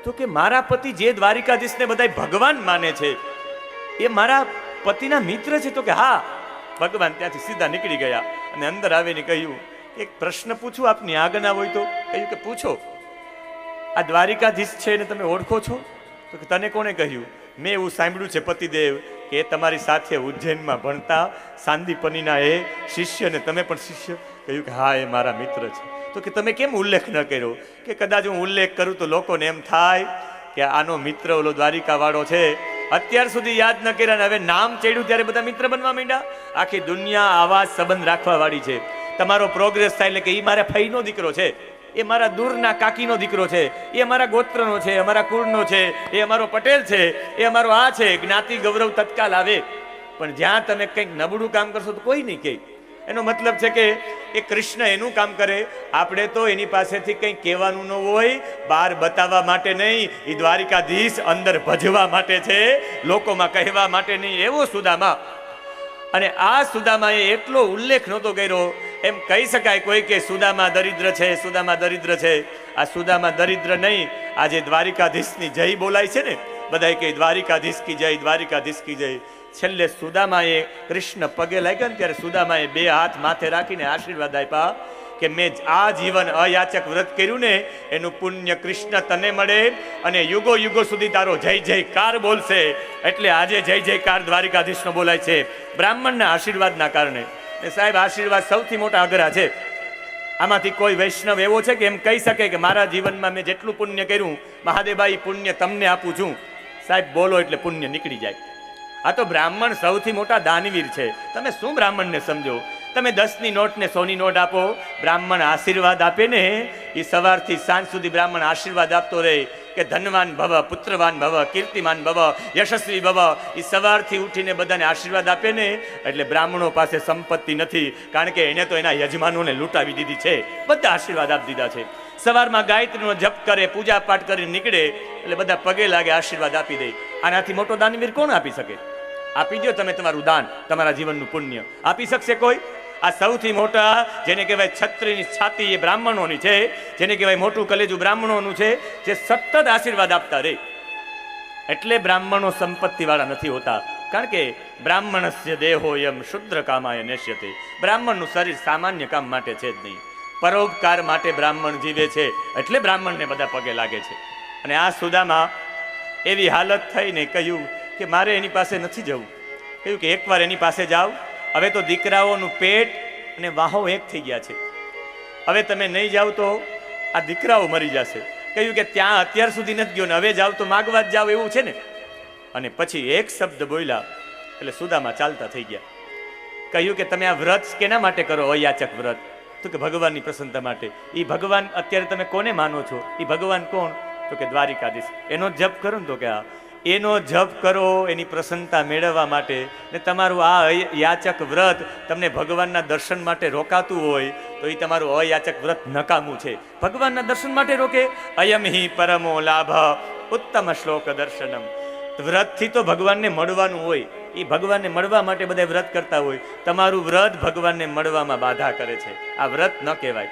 તો કે મારા પતિ જે દ્વારિકાધીશને બધા ભગવાન માને છે, એ મારા પતિના મિત્ર છે? તો કે હા. ભગવાન ત્યાંથી સીધા નીકળી ગયા અને અંદર આવીને કહ્યું, એક પ્રશ્ન પૂછું, આપની આજ્ઞા હોય તો? કહ્યું કે પૂછો. આ દ્વારિકાધીશ છે એને તમે ઓળખો છો? તો કે તને કોણે કહ્યું? મેં એવું સાંભળ્યું છે પતિદેવ કે એ તમારી સાથે ઉજ્જૈનમાં ભણતા સાંદીપનીના એ શિષ્ય ને તમે પણ શિષ્ય? કહ્યું કે હા, એ મારા મિત્ર છે. તો કે તમે કેમ ઉલ્લેખ ન કર્યો? કે કદાચ હું ઉલ્લેખ કરું તો લોકોને એમ થાય કે આનો મિત્ર ઓલો દ્વારિકા વાળો છે. અત્યાર સુધી યાદ ન કર્યા ને હવે નામ ચડ્યું ત્યારે બધા મિત્ર બનવા માંડ્યા. આખી દુનિયા આવા સંબંધ રાખવા વાળી છે. તમારો પ્રોગ્રેસ થાય એટલે કે એ મારા ફઈનો દીકરો છે, એ મારા દૂરના કાકીનો દીકરો છે, એ અમારા ગોત્રનો છે, અમારા કુળનો છે, એ અમારો પટેલ છે, એ અમારો આ છે. જ્ઞાતિ ગૌરવ તત્કાલ આવે, પણ જ્યાં તમે કંઈક નબળું કામ કરશો તો કોઈ નહીં કહે. એનો મતલબ છે કે એ કૃષ્ણ એનું કામ કરે, આપણે તો એની પાસેથી કંઈ કહેવાનું ન હોય, બહાર બતાવવા માટે નહીં. એ દ્વારિકાધીશ અંદર ભજવા માટે છે, લોકોમાં કહેવા માટે નહીં. એવો સુદામા. અને આ સુદામાએ એટલો ઉલ્લેખ નહોતો કર્યો. એમ કહી શકાય કોઈ કે સુદામા દરિદ્ર છે, સુદામા દરિદ્ર છે. આ સુદામા દરિદ્ર નહીં. આજે દ્વારિકાધીશની જય બોલાય છે ને, બધા કે દ્વારિકાધીશ કી જય, દ્વારિકાધીશ કી જય. છેલ્લે સુદામાએ કૃષ્ણ પગે લાગ્યા ને ત્યારે સુદામાએ બે હાથ માથે રાખીને આશીર્વાદ આપ્યા કે મેં આ જીવન અયાચક વ્રત કર્યું ને એનું પુણ્ય કૃષ્ણ તને મળે અને યુગો યુગો સુધી તારો જય જયકાર બોલશે. એટલે આજે જય જયકાર દ્વારિકાધીશનો બોલાય છે બ્રાહ્મણના આશીર્વાદના કારણે. સાહેબ, આશીર્વાદ સૌથી મોટા અઘરા છે. આમાંથી કોઈ વૈષ્ણવ એવો છે કે એમ કહી શકે કે મારા જીવનમાં મેં જેટલું પુણ્ય કર્યું મહાદેવભાઈ પુણ્ય તમને આપું છું? સાહેબ, બોલો એટલે પુણ્ય નીકળી જાય. આ તો બ્રાહ્મણ સૌથી મોટા દાનવીર છે. તમે શું બ્રાહ્મણને સમજો? તમે 10ની નોટ ને 100ની નોટ આપો, બ્રાહ્મણ આશીર્વાદ આપે ને, એ સવારથી સાંજ સુધી બ્રાહ્મણ આશીર્વાદ આપતો રહે કે ધનવાન ભવ, પુત્રવાન ભવ, કીર્તિમાન ભવ, યશસ્વી ભવ. એ સવારથી ઉઠીને બધાને આશીર્વાદ આપે ને, એટલે બ્રાહ્મણો પાસે સંપત્તિ નથી, કારણ કે એને તો એના યજમાનોને લૂંટાવી દીધી છે. બધા આશીર્વાદ આપી દીધા છે. સવારમાં ગાયત્રીનો જપ કરે, પૂજા પાઠ કરીને નીકળે એટલે બધા પગે લાગે, આશીર્વાદ આપી દે. આનાથી મોટો દાનવીર કોણ આપી શકે? આપી દો તમે તમારું દાન, તમારા જીવનનું પુણ્ય આપી શકશે કોઈ? આ સૌથી મોટા, જેને કહેવાય છત્રીની છાતી, એ બ્રાહ્મણોની છે. જેને કહેવાય મોટું કલેજું બ્રાહ્મણોનું છે, જે સતત આશીર્વાદ આપતા રહે. એટલે બ્રાહ્મણો સંપત્તિવાળા નથી હોતા, કારણ કે બ્રાહ્મણસ્ય દેહોયમ શુદ્ર કામાય નેશ્યતે. બ્રાહ્મણનું શરીર સામાન્ય કામ માટે છે જ નહીં, પરોપકાર માટે બ્રાહ્મણ જીવે છે. એટલે બ્રાહ્મણને બધા પગે લાગે છે. અને આ સુદામાં એવી હાલત થઈને કહ્યું કે મારે એની પાસે નથી જવું. કહ્યું કે એકવાર એની પાસે જાઓ, હવે તો દીકરાઓનું પેટ અને વાહો એક થઈ ગયા છે, હવે તમે નહીં જાઓ તો આ દીકરાઓ મરી જશે. કહ્યું કે ત્યાં અત્યાર સુધી નથી ગયો ને હવે જાઓ તો માગવા જ જાઓ એવું છે ને. અને પછી એક શબ્દ બોલ્યા એટલે સુદામા ચાલતા થઈ ગયા. કહ્યું કે તમે આ વ્રત કેના માટે કરો, અયાચક વ્રત? તો કે ભગવાનની પ્રસન્નતા માટે. એ ભગવાન અત્યારે તમે કોને માનો છો? એ ભગવાન કોણ? તો કે દ્વારિકાધીશ. એનો જપ કરો ને? તો કે આ એનો જપ કરો એની પ્રસન્નતા મેળવવા માટે. ને તમારું આ યાચક વ્રત તમને ભગવાનના દર્શન માટે રોકાતું હોય તો એ તમારું અયાચક વ્રત નકામું છે. ભગવાનના દર્શન માટે રોકે. અયમ હિ પરમો લાભ ઉત્તમ શ્લોક દર્શનમ. વ્રતથી તો ભગવાનને મળવાનું હોય, એ ભગવાનને મળવા માટે બધા વ્રત કરતા હોય. તમારું વ્રત ભગવાનને મળવામાં બાધા કરે છે. આ વ્રત ન કહેવાય.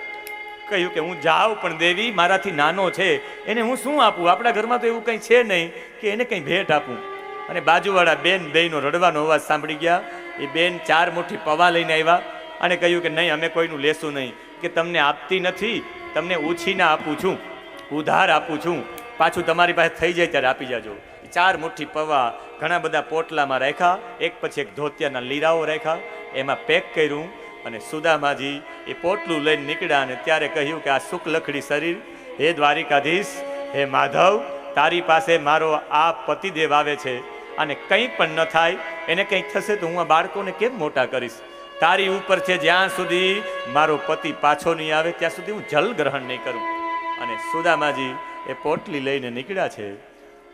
કહ્યું કે હું જાઉં પણ દેવી મારાથી નાનો છે, એને હું શું આપું? આપણા ઘરમાં તો એવું કંઈ છે નહીં કે એને કંઈ ભેટ આપું. અને બાજુવાળા બેન બેયનો રડવાનો અવાજ સાંભળી ગયા. એ બેન 4 મુઠ્ઠી પૌવા લઈને આવ્યા અને કહ્યું કે નહીં, અમે કોઈનું લેશું નહીં. કે તમને આપતી નથી, તમને ઉછીના આપું છું, ઉધાર આપું છું, પાછું તમારી પાસે થઈ જાય ત્યારે આપી જાજો. 4 મુઠ્ઠી પૌવા ઘણા બધા પોટલામાં રાખ્યા, એક પછી એક ધોતિયાના લીરાઓ રાખ્યા, એમાં પેક કર્યું. અને સુદામાજી એ પોટલું લઈને નીકળ્યા. અને ત્યારે કહ્યું કે આ શુક્લખડી શરીર, હે દ્વારિકાધીશ, હે માધવ, તારી પાસે મારો આ પતિદેવ આવે છે, અને કંઈ પણ ન થાય, એને કંઈક થશે તો હું આ બાળકોને કેમ મોટા કરીશ? તારી ઉપર છે, જ્યાં સુધી મારો પતિ પાછો નહીં આવે ત્યાં સુધી હું જલ ગ્રહણ નહીં કરું. અને સુદામાજી એ પોટલી લઈને નીકળ્યા છે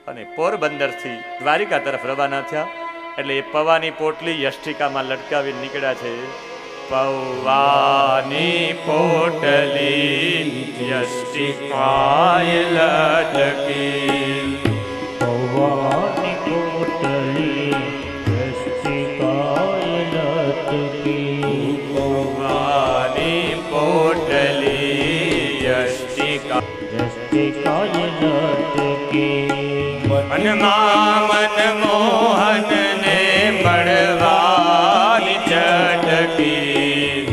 અને પોરબંદરથી દ્વારિકા તરફ રવાના થયા. એટલે એ પૌવાની પોટલી યષ્ટિકામાં લટકાવીને નીકળ્યા છે. પૌવાની પોટલી યષ્ટિકાય લટકી, પૌવાની પોટલી યષ્ટિકાય લટકી, પૌવાની પોટલી યષ્ટિકાય લટકી. મનમાં મનમોહનને મળવાની ચટકી,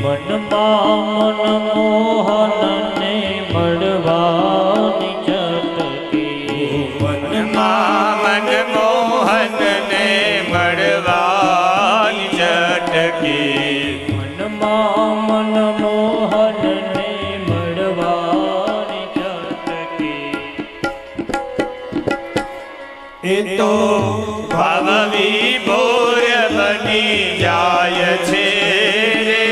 મનમાં મનમોહનને મળવાની ચટકી, મનમાં મનમોહનને મળવાની ચટકી, મનમાં મનમોહનને મળવાની ચટકી. એ તો ભાવ વિભોર બની જાય છે રે,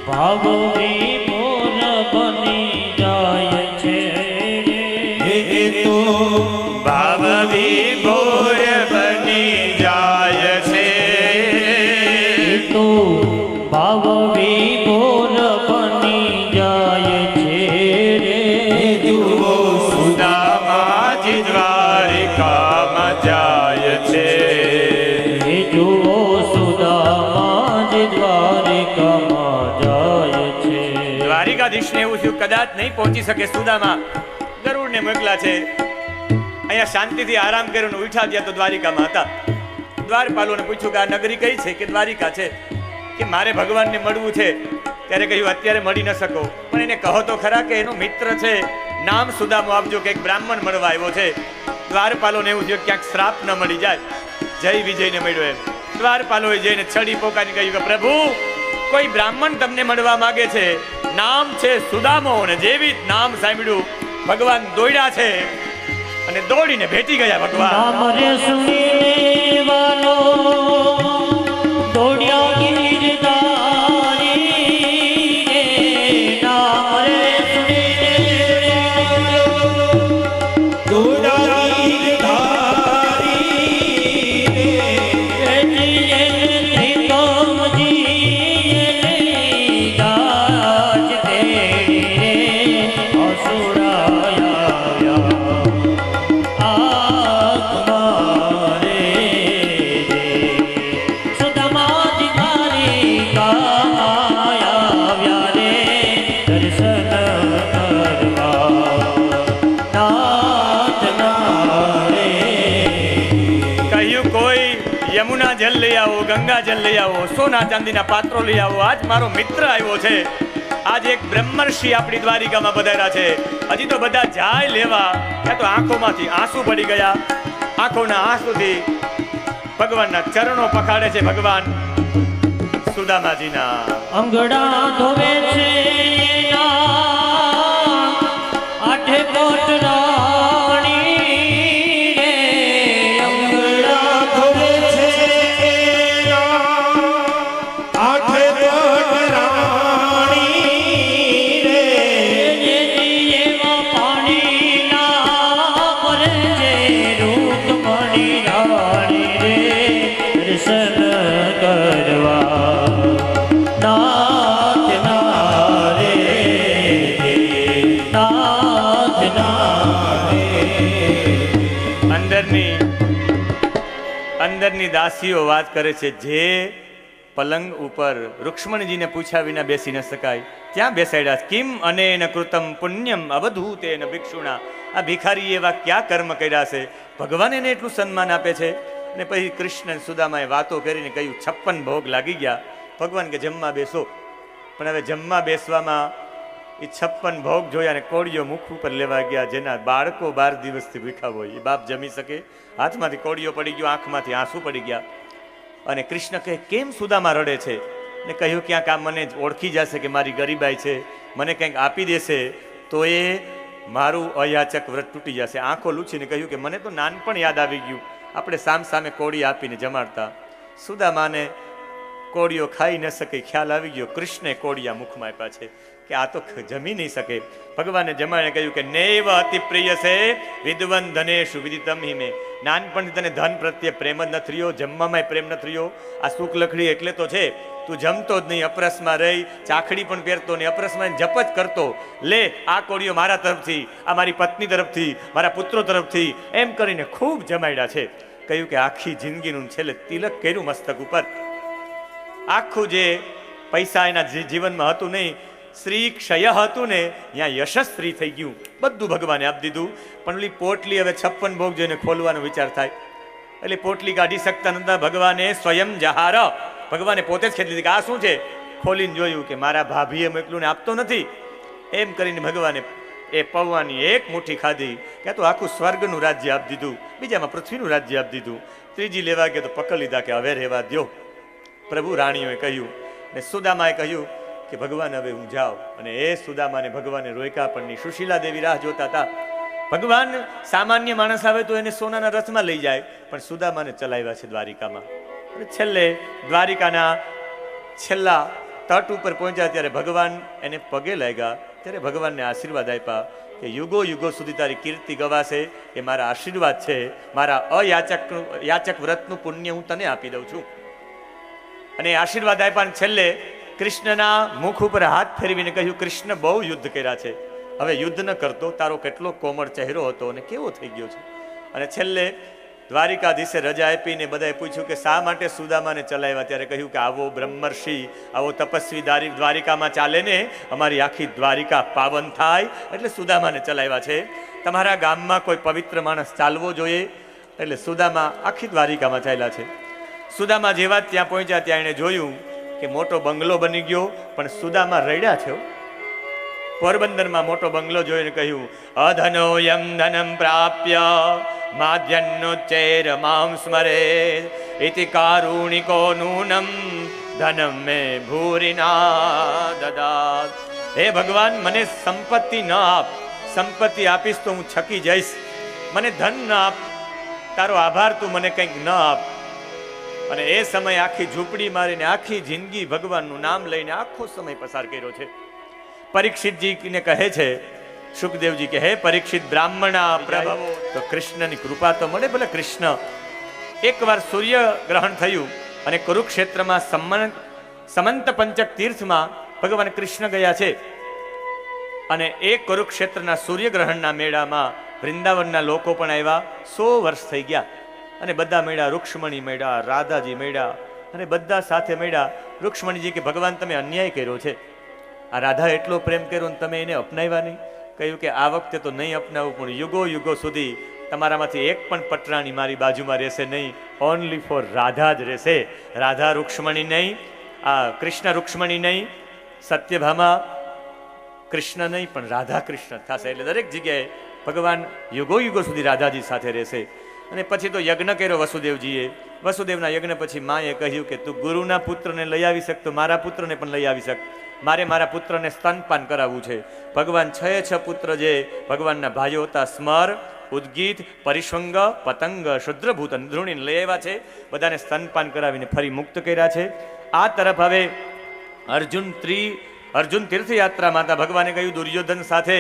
ભાવ વિભોર બની જાય છે રે, એ તો ભાવ વિભોર બની જાય છે, તો ભાવ વિભોર બની જાય છે રે. જુઓ સુદામાજી દ્વારિકામાં જાય છે, જુઓ સુદામાજી દ્વારિકામાં જાય છે. દ્વારિકાધીશને એવું થયું કદાચ નહીં પહોંચી શકે સુદામા, ગરુડને મોકલા છે. અહીંયા શાંતિથી આરામ કર્યો, ઉઠા ગયા તો દ્વારિકામાં હતા. દ્વારપાલોને પૂછ્યું કે આ નગરી કઈ છે? કે દ્વારિકા છે. કે મારે ભગવાનને મળવું છે. ત્યારે કહ્યું અત્યારે મળી ન શકો, પણ એને કહો તો ખરા કે એનો મિત્ર છે, નામ સુદામો આપજો કે એક બ્રાહ્મણ મળવા આવ્યો છે. દ્વારપાલોને એવું થયું ક્યાંક શ્રાપ ન મળી જાય. જય વિજયને મળ્યો એમ દ્વારપાલોએ જઈને છડી પોકારી કહ્યું કે પ્રભુ કોઈ બ્રાહ્મણ તમને મળવા માંગે છે, નામ છે સુદામો. અને જેવી નામ સાંભળ્યું ભગવાન દોડ્યા છે અને દોડીને ભેટી ગયા ભગવાન. નામ રે સુની વાલો દોડ્યા ગિરધારી રે. નામ રે સુની દોડા ગીરધારી યમુના જલ લઈ આવો, ગંગા જલ લઈ આવો, સોના ચાંદીના પાત્રો લઈ આવો. આજ મારો મિત્ર આવ્યો છે. આજ એક બ્રહ્મર્ષિ આપણી દ્વારિકામાં પધાર્યા છે. હજી તો બધા જાય લેવા, ત્યાં તો આંખોમાંથી આંસુ પડી ગયા. આંખોના આંસુથી ભગવાનના ચરણો પખાડે છે. ભગવાન સુદામાજીના અંગડા ધોવે છે આઠે કોટ અંદરની દાસીઓ વાત કરે છે, જે પલંગ ઉપર રૂક્ષ્મણીજીને પૂછ્યા વિના બેસી ન શકાય ત્યાં બેસાડ્યા. કિમ અનેન કૃતમ પુણ્યમ અવધૂતેન ભિક્ષુણા. આ ભિખારી એવા ક્યાં કર્મ કર્યા છે, ભગવાન એને એટલું સન્માન આપે છે. અને પછી કૃષ્ણ સુદામાએ વાતો કરીને કહ્યું 56 ભોગ લાગી ગયા. ભગવાન કે જમવા બેસો. પણ હવે જમવા બેસવામાં એ 56 ભોગ જોયા અને કોળીઓ મુખ ઉપર લેવા ગયા. જેના બાળકો 12 દિવસથી ભૂખ્યા હોય એ બાપ જમી શકે? હાથમાંથી કોળીઓ પડી ગયો, આંખમાંથી આંસુ પડી ગયા. અને કૃષ્ણ કહે કેમ સુદામા રડે છે? ને કહ્યું ક્યાંક આ મને ઓળખી જશે કે મારી ગરીબાઈ છે, મને કંઈક આપી દેશે તો એ મારું અયાચક વ્રત તૂટી જશે. આંખો લૂછીને કહ્યું કે મને તો નાનપણ યાદ આવી ગયું, આપણે સામ સામે કોળી આપીને જમાડતા. સુદામાને કોળીઓ ખાઈ ન શકે ખ્યાલ આવી ગયો. કૃષ્ણે કોળિયા મુખમાં આપ્યા છે કે આ તો જમી નહીં શકે. ભગવાને જમાડીને કહ્યું કે નૈવ અતિ પ્રિય છે વિદ્વન ધનેશુ વિદિતમ હિમે. નાનપણથી તને ધન પ્રત્યે પ્રેમ જ નથી રહ્યો, જમવામાં પ્રેમ નથી રહ્યો. આ સુખ લખડી એટલે તો છે, તું જમતો જ નહીં, અપરસમાં રહી, ચાખડી પણ પહેરતો નહીં, અપરસમાં જપ જ કરતો. લે આ કોળીઓ મારા તરફથી, આ મારી પત્ની તરફથી, મારા પુત્રો તરફથી, એમ કરીને ખૂબ જમાડ્યા છે. કહ્યું કે આખી જિંદગીનું છેલ્લે તિલક કર્યું મસ્તક ઉપર. આખું જે પૈસા એના જીવનમાં હતું નહીં, શ્રી ક્ષય હતું ને, ત્યાં યશસ્વી થઈ ગયું. બધું ભગવાને આપી દીધું. પણ ઓલી પોટલી હવે 56 ભોગ જોઈને ખોલવાનો વિચાર થાય એટલે પોટલી કાઢી શકતા નતા. ભગવાને સ્વયં જહાર, ભગવાને પોતે જ ખેતી લીધી કે આ શું છે? ખોલીને જોયું કે મારા ભાભીએ મોકલું ને આપતો નથી. એમ કરીને ભગવાને એ પૌવાની એક મુઠ્ઠી ખાધી કે તો આખું સ્વર્ગનું રાજ્ય આપી દીધું, બીજામાં પૃથ્વીનું રાજ્ય આપી દીધું. ત્રીજી લેવા ગયા તો પકડી લીધા કે હવે રહેવા દ્યો. પ્રભુ રાણીઓએ કહ્યું ને સુદામાએ કહ્યું કે ભગવાન હવે હું જાઉં. અને એ સુદામાને ભગવાને રોક્યા પણ નહીં. સુશીલા દેવી રાહ જોતા હતા. ભગવાન સામાન્ય માણસ આવે તો એને સોનાના રથમાં લઈ જાય, પણ સુદામાને ચલાવ્યા છે દ્વારિકામાં. અને છેલ્લે દ્વારિકાના છેલ્લા તટ ઉપર પહોંચ્યા ત્યારે ભગવાન એને પગે લાગ્યા. ત્યારે ભગવાનને આશીર્વાદ આપ્યા કે યુગો યુગો સુધી તારી કીર્તિ ગવાશે, એ મારા આશીર્વાદ છે. મારા યાચક વ્રતનું પુણ્ય હું તને આપી દઉં છું. અને આશીર્વાદ આપ્યા. છેલ્લે કૃષ્ણના મુખ ઉપર હાથ ફેરવીને કહ્યું કૃષ્ણ બહુ યુદ્ધ કર્યા છે, હવે યુદ્ધ ન કરતો. તારો કેટલો કોમળ ચહેરો હતો અને કેવો થઈ ગયો છે. અને છેલ્લે દ્વારિકાધીશે રજા આપીને બધાએ પૂછ્યું કે શા માટે સુદામાને ચલાવ્યા? ત્યારે કહ્યું કે આવો બ્રહ્મર્ષિ, આવો તપસ્વી દ્વારિકામાં ચાલે ને, અમારી આખી દ્વારિકા પાવન થાય એટલે સુદામાને ચલાવ્યા છે. તમારા ગામમાં કોઈ પવિત્ર માણસ ચાલવો જોઈએ એટલે સુદામા આખી દ્વારિકામાં ચાલ્યા છે. સુદામા જેવા ત્યાં પહોંચ્યા ત્યાં એણે જોયું કે મોટો બંગલો બની ગયો, પણ સુદામા રડ્યા છે. પોરબંદરમાં મોટો બંગલો જોઈને કહ્યું, અધનોયમ ધનમ પ્રાપ્ય માધ્યન્નોચ્ચૈર મામ સ્મરે ઇતિ કારુણિકો નૂનમ ધનમ મે ભૂરિના દદાત. હે ભગવાન, મને સંપત્તિ ન આપ. સંપત્તિ આપીશ તો હું છકી જઈશ. મને ધન ન આપ. તારો આભાર, તું મને કંઈક ન આપ. અને એ સમય આખી ઝૂંપડી મારીને આખી જિંદગી ભગવાનનું નામ લઈને આખો સમય પસાર કર્યો છે. પરીક્ષિતજીને કહે છે સુખદેવજી કે હે પરીક્ષિત, બ્રાહ્મણા પ્રભવો તો કૃષ્ણની કૃપા તો મળે. ભલે કૃષ્ણ એકવાર સૂર્ય ગ્રહણ થયું અને કુરુક્ષેત્રમાં સમંત પંચક તીર્થમાં ભગવાન કૃષ્ણ ગયા છે. અને એ કુરુક્ષેત્રના સૂર્યગ્રહણના મેળામાં વૃંદાવનના લોકો પણ આવ્યા. 100 વર્ષ થઈ ગયા અને બધા મેળા, રૂક્ષ્મણી મેળા, રાધાજી મેળા, અને બધા સાથે મેળા. રૂક્ષ્મણીજી કે ભગવાન, તમે અન્યાય કર્યો છે. આ રાધા એટલો પ્રેમ કર્યો અને તમે એને અપનાવ્યા નહીં. કહ્યું કે આ વખતે તો નહીં અપનાવું, પણ યુગો યુગો સુધી તમારામાંથી એક પણ પટરાણી મારી બાજુમાં રહેશે નહીં. ઓનલી ફોર રાધા જ રહેશે. રાધા રૂક્ષ્મણી નહીં, આ કૃષ્ણ રૂક્ષ્મણી નહીં, સત્યભામા કૃષ્ણ નહીં, પણ રાધા કૃષ્ણ થશે. એટલે દરેક જગ્યાએ ભગવાન યુગો યુગો સુધી રાધાજી સાથે રહેશે. અને પછી તો યજ્ઞ કર્યો વસુદેવજીએ. વસુદેવના યજ્ઞ પછી માએ કહ્યું કે તું ગુરુના પુત્રને લઈ આવી શક તો મારા પુત્રને પણ લઈ આવી શક. મારે મારા પુત્રને સ્તનપાન કરાવવું છે. ભગવાન 6 પુત્ર જે ભગવાનના ભાઈઓ હતા, સ્મર, ઉદ્ગીત, પરિશ્વંગ, પતંગ, શુદ્રભૂત, અંધૃણીને લઈ આવ્યા છે. બધાને સ્તનપાન કરાવીને ફરી મુક્ત કર્યા છે. આ તરફ હવે અર્જુન તીર્થયાત્રામાં હતા. ભગવાને કહ્યું દુર્યોધન સાથે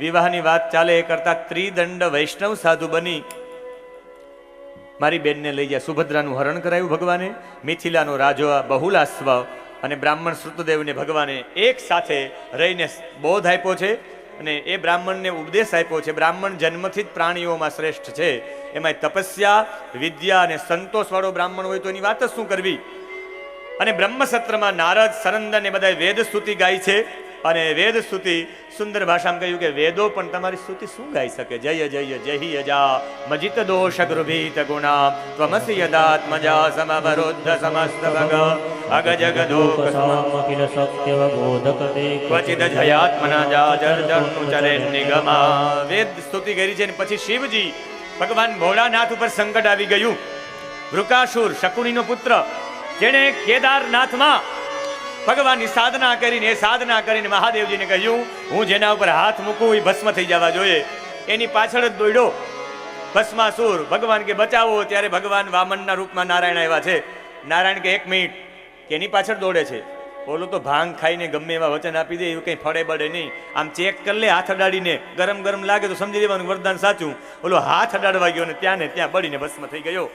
વિવાહની વાત ચાલે એ કરતા ત્રિદંડ વૈષ્ણવ સાધુ બની મારી બેનને લઈ ગયા. સુભદ્રાનું હરણ કરાયું ભગવાને. મિથિલાનો રાજો બહુલાસ્વ અને બ્રાહ્મણ શ્રુતદેવને ભગવાને એક સાથે રહીને બોધ આપ્યો છે. અને એ બ્રાહ્મણને ઉપદેશ આપ્યો છે. બ્રાહ્મણ જન્મથી જ પ્રાણીઓમાં શ્રેષ્ઠ છે. એમાં તપસ્યા, વિદ્યા અને સંતોષ વાળો બ્રાહ્મણ હોય તો એની વાત જ શું કરવી. અને બ્રહ્મસત્રમાં નારદ, સરંદન એ બધા વેદ સ્તુતિ ગાય છે. અને વેદ સ્તુતિ સુંદર ભાષામાં કહ્યું કે વેદો પણ તમારી સ્તુતિ શું ગાઈ શકે. જય જય જય યજા મજિત દોષ ગૃભીત ગુણા ત્વમસી યદાત્મજા સમવરુદ્ધ સમસ્ત ભગ અગ જગદોક અખિલ સત્ય બોધક તે ક્વચિદ જયાત્મના જાજર્જનુચરે નિગમા. વેદ સ્તુતિ કરી છે. પછી શિવજી ભગવાન ભોળાનાથ ઉપર સંકટ આવી ગયું. વૃકાસુર, શકુનીનો પુત્ર, જેણે કેદારનાથમાં ભગવાનની સાધના કરીને મહાદેવજીને કહ્યું હું જેના ઉપર હાથ મૂકું એ ભસ્મ થઈ જવા જોઈએ. એની પાછળ જ દોડ્યો ભસ્માસુર. ભગવાન કે બચાવો. ત્યારે ભગવાન વામનના રૂપમાં નારાયણ આવ્યા છે. નારાયણ કે 1 મિનિટ, કે એની પાછળ દોડે છે. બોલું તો ભાંગ ખાઈને ગમે એવા વચન આપી દે, એવું કંઈ ફળે બળે નહીં. આમ ચેક કરી લે હાથ અડાડીને, ગરમ ગરમ લાગે તો સમજી લેવાનું વરદાન સાચું. બોલો હાથ અડાડવા ગયો ને ત્યાં બળીને ભસ્મ થઈ ગયો.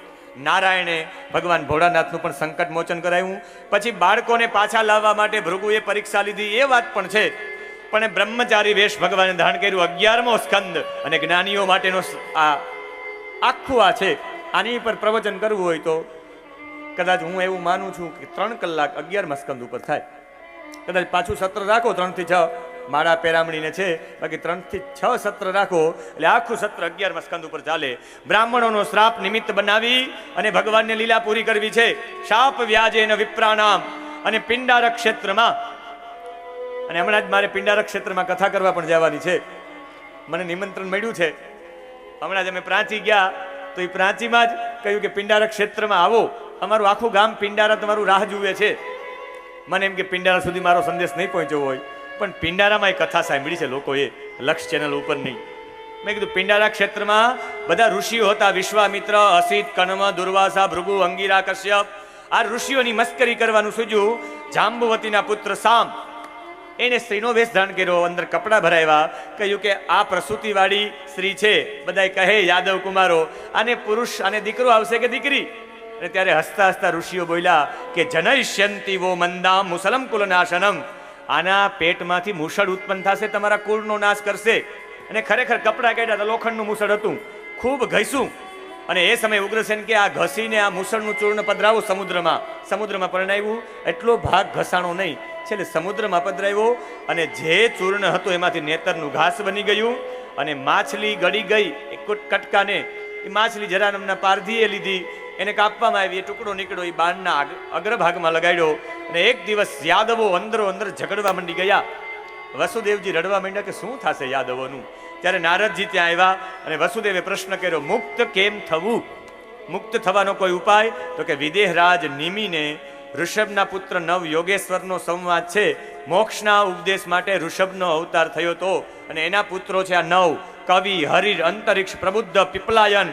નારાયણે ભગવાન ભોળાનાથનું પણ સંકટ મોચન કરાયું. પછી બાળકોને પાછા લાવવા માટે ભૃગુએ પરીક્ષા લીધી, એ વાત પણ છે. પણ બ્રહ્મચારી વેશ ભગવાને ધારણ કર્યું. 11મો સ્કંદ અને જ્ઞાનીઓ માટેનો આ આખું આ છે. આની પર પ્રવચન કરવું હોય તો કદાચ હું એવું માનું છું કે 3 કલાક 11મા સ્કંદ ઉપર થાય. કદાચ પાછું સત્ર રાખો 3 થી 6, માળા પેરામણીને છે, બાકી 3 થી 6 સત્ર રાખો એટલે આખું સત્ર 11મા સ્કંદ ઉપર ચાલે. બ્રાહ્મણોનો શ્રાપ નિમિત્ત બનાવી અને ભગવાનને લીલા પૂરી કરવી છે. શાપ વ્યાજેન વિપ્રાણામ. અને પિંડારક ક્ષેત્રમાં, અને હમણાં જ મારે પિંડારક ક્ષેત્રમાં કથા કરવા પણ જવાની છે. મને નિમંત્રણ મળ્યું છે. હમણાં જ અમે પ્રાંચી ગયા તો એ પ્રાંચીમાં જ કહ્યું કે પિંડારક ક્ષેત્રમાં આવો, અમારું આખું ગામ પિંડારા તમારું રાહ જુએ છે. મને એમ કે પિંડારા સુધી મારો સંદેશ નહીં પહોંચ્યો હોય, પણ પિંડારામાં એ કથા સાંભળી છે લોકોએ, લક્ષ ચેનલ ઉપર નહીં. મેં કીધું પિંડારા ક્ષેત્રમાં બધા ઋષિઓ હતા. વિશ્વામિત્ર, અસિત, કણવ, દુર્વાસા, ભૃગુ, અંગિરા, કશ્યપ. આ ઋષિઓની મસ્કરી કરવાનું સૂજ્યું. જાંબુવતીના પુત્ર સામ, એને સ્ત્રીનો વેશ ધારણ કર્યો, અંદર કપડા ભરાવ્યા. કહ્યું કે આ પ્રસૂતિવાળી સ્ત્રી છે. બધા કહે યાદવ કુમારો, આને પુરુષ અને દીકરો આવશે કે દીકરી? અને ત્યારે હસતા હસતા ઋષિઓ બોલ્યા કે જનયષ્યંતિ વો મંદામ મુસલમ કુલનાશનમ. આના પેટમાંથી મુસળ ઉત્પન્ન થશે, તમારા કુળનો નાશ કરશે. અને ખરેખર કપડા કાઢ્યા તો લોખંડનું મુસળ હતું. ખૂબ ઘસ્યું. અને એ સમયે ઉગ્રસેન કે આ ઘસીને આ મુસળનું ચૂર્ણ પધરાવો સમુદ્રમાં પરણાવ્યું. એટલો ભાગ ઘસાણો નહીં, છેલ્લે સમુદ્રમાં પધરાવ્યો. અને જે ચૂર્ણ હતું એમાંથી નેતરનું ઘાસ બની ગયું. અને માછલી ગળી ગઈ એક કટકાને. એ માછલી જરા નામના પારધીએ લીધી. એને કાપવામાં આવી, એ ટુકડો નીકળ્યો, એ બાણના અગ્રભાગમાં લગાડ્યો. અને એક દિવસ યાદવો અંદરો અંદર ઝઘડવા માંડી ગયા. વસુદેવજી રડવા માંડ્યા કે શું થશે યાદવોનું. ત્યારે નારદજી ત્યાં આવ્યા અને વસુદેવે પ્રશ્ન કર્યો, મુક્ત કેમ થવું? મુક્ત થવાનો કોઈ ઉપાય? તો કે વિદેહરાજ નિમીને ઋષભના પુત્ર નવ યોગેશ્વરનો સંવાદ છે. મોક્ષના ઉપદેશ માટે ઋષભનો અવતાર થયો તો, અને એના પુત્રો છે આ નવ: કવિ, હરિર, અંતરિક્ષ, પ્રબુદ્ધ, પીપલાયન.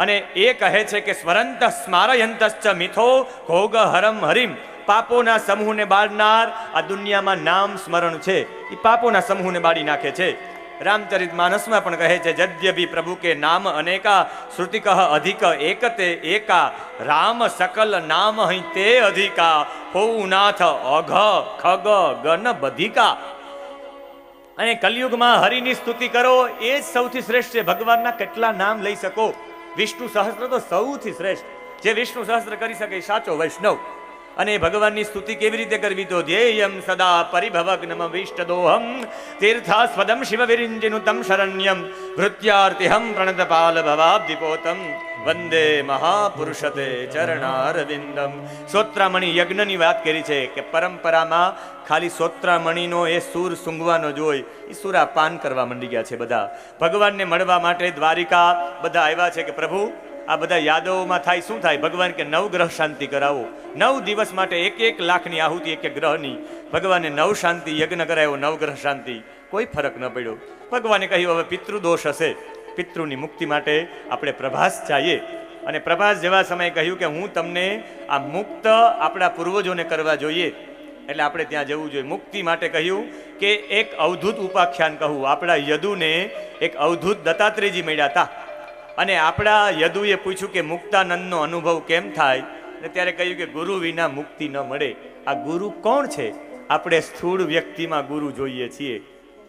અને એ કહે છે કે સ્મરંત સ્મારયંતશ્ચ મિથો ઘોગ હરમ હરિમ. પાપોના સમૂહને બાળનાર આ દુનિયામાં નામ સ્મરણ છે, એ પાપોના સમૂહને બાળી નાખે છે. રામચરિત માનસમાં પણ કહે છે, જદ્યભી પ્રભુ કે નામ અનેકા શ્રુતિકઃ અધિક એકતે એકા. રામ સકલ નામ અહીં તે અધિકા હોઉ નાથ અઘ ખગ ગન બધિકા. અને કલયુગમાં હરિની સ્તુતિ કરો એ જ સૌથી શ્રેષ્ઠ છે. ભગવાનના કેટલા નામ લઈ શકો? વિષ્ણુ સહસ્ત્ર તો સૌથી શ્રેષ્ઠ. જે વિષ્ણુ સહસ્ત્ર કરી શકે એ સાચો વૈષ્ણવ. અને ભગવાનની સ્તુતિ કેવી રીતે કરવી? તો ધ્યેયમ સદા પરિભવગ્નમ વિષ્ટદોહમ તીર્થાસ્પદમ શિવ વિરિંજિનુતમ શરણ્યમ ભૃત્યાર્તિહમ પ્રણતપાલ ભવાબ્ધિપોતમ વંદે મહાપુરુષતે ચરણારવિંદમ. સોત્રામણી યજ્ઞની વાત કરી છે કે પરંપરામાં ખાલી સોત્રામણીનો એ સૂર સૂંઘવાનો જોઈ, એ સૂરા પાન કરવા માંડી ગયા છે બધા. ભગવાનને મળવા માટે દ્વારિકા બધા આવ્યા છે કે પ્રભુ આ બધા યાદવોમાં થાય શું થાય? ભગવાન કે 9 ગ્રહ શાંતિ કરાવો. 9 દિવસ માટે 1 લાખની આહુતિ એક ગ્રહની. ભગવાને 9 શાંતિ યજ્ઞ કરાયો, 9 ગ્રહ શાંતિ. કોઈ ફરક ન પડ્યો. ભગવાને કહ્યું હવે પિતૃદોષ હશે, પિતૃની મુક્તિ માટે આપણે પ્રભાસ ચાહીએ. અને પ્રભાસ જેવા સમયે કહ્યું કે હું તમને આ મુક્ત આપણા પૂર્વજોને કરવા જોઈએ, એટલે આપણે ત્યાં જવું જોઈએ. મુક્તિ માટે કહ્યું કે એક અવધૂત ઉપાખ્યાન કહું. આપણા યદુને એક અવધૂત દત્તાત્રેયજી મળ્યા હતા, અને આપણા યદુએ પૂછ્યું કે મુક્તાનંદનો અનુભવ કેમ થાય? અને ત્યારે કહ્યું કે ગુરુ વિના મુક્તિ ન મળે. આ ગુરુ કોણ છે? આપણે સ્થૂળ વ્યક્તિમાં ગુરુ જોઈએ છીએ,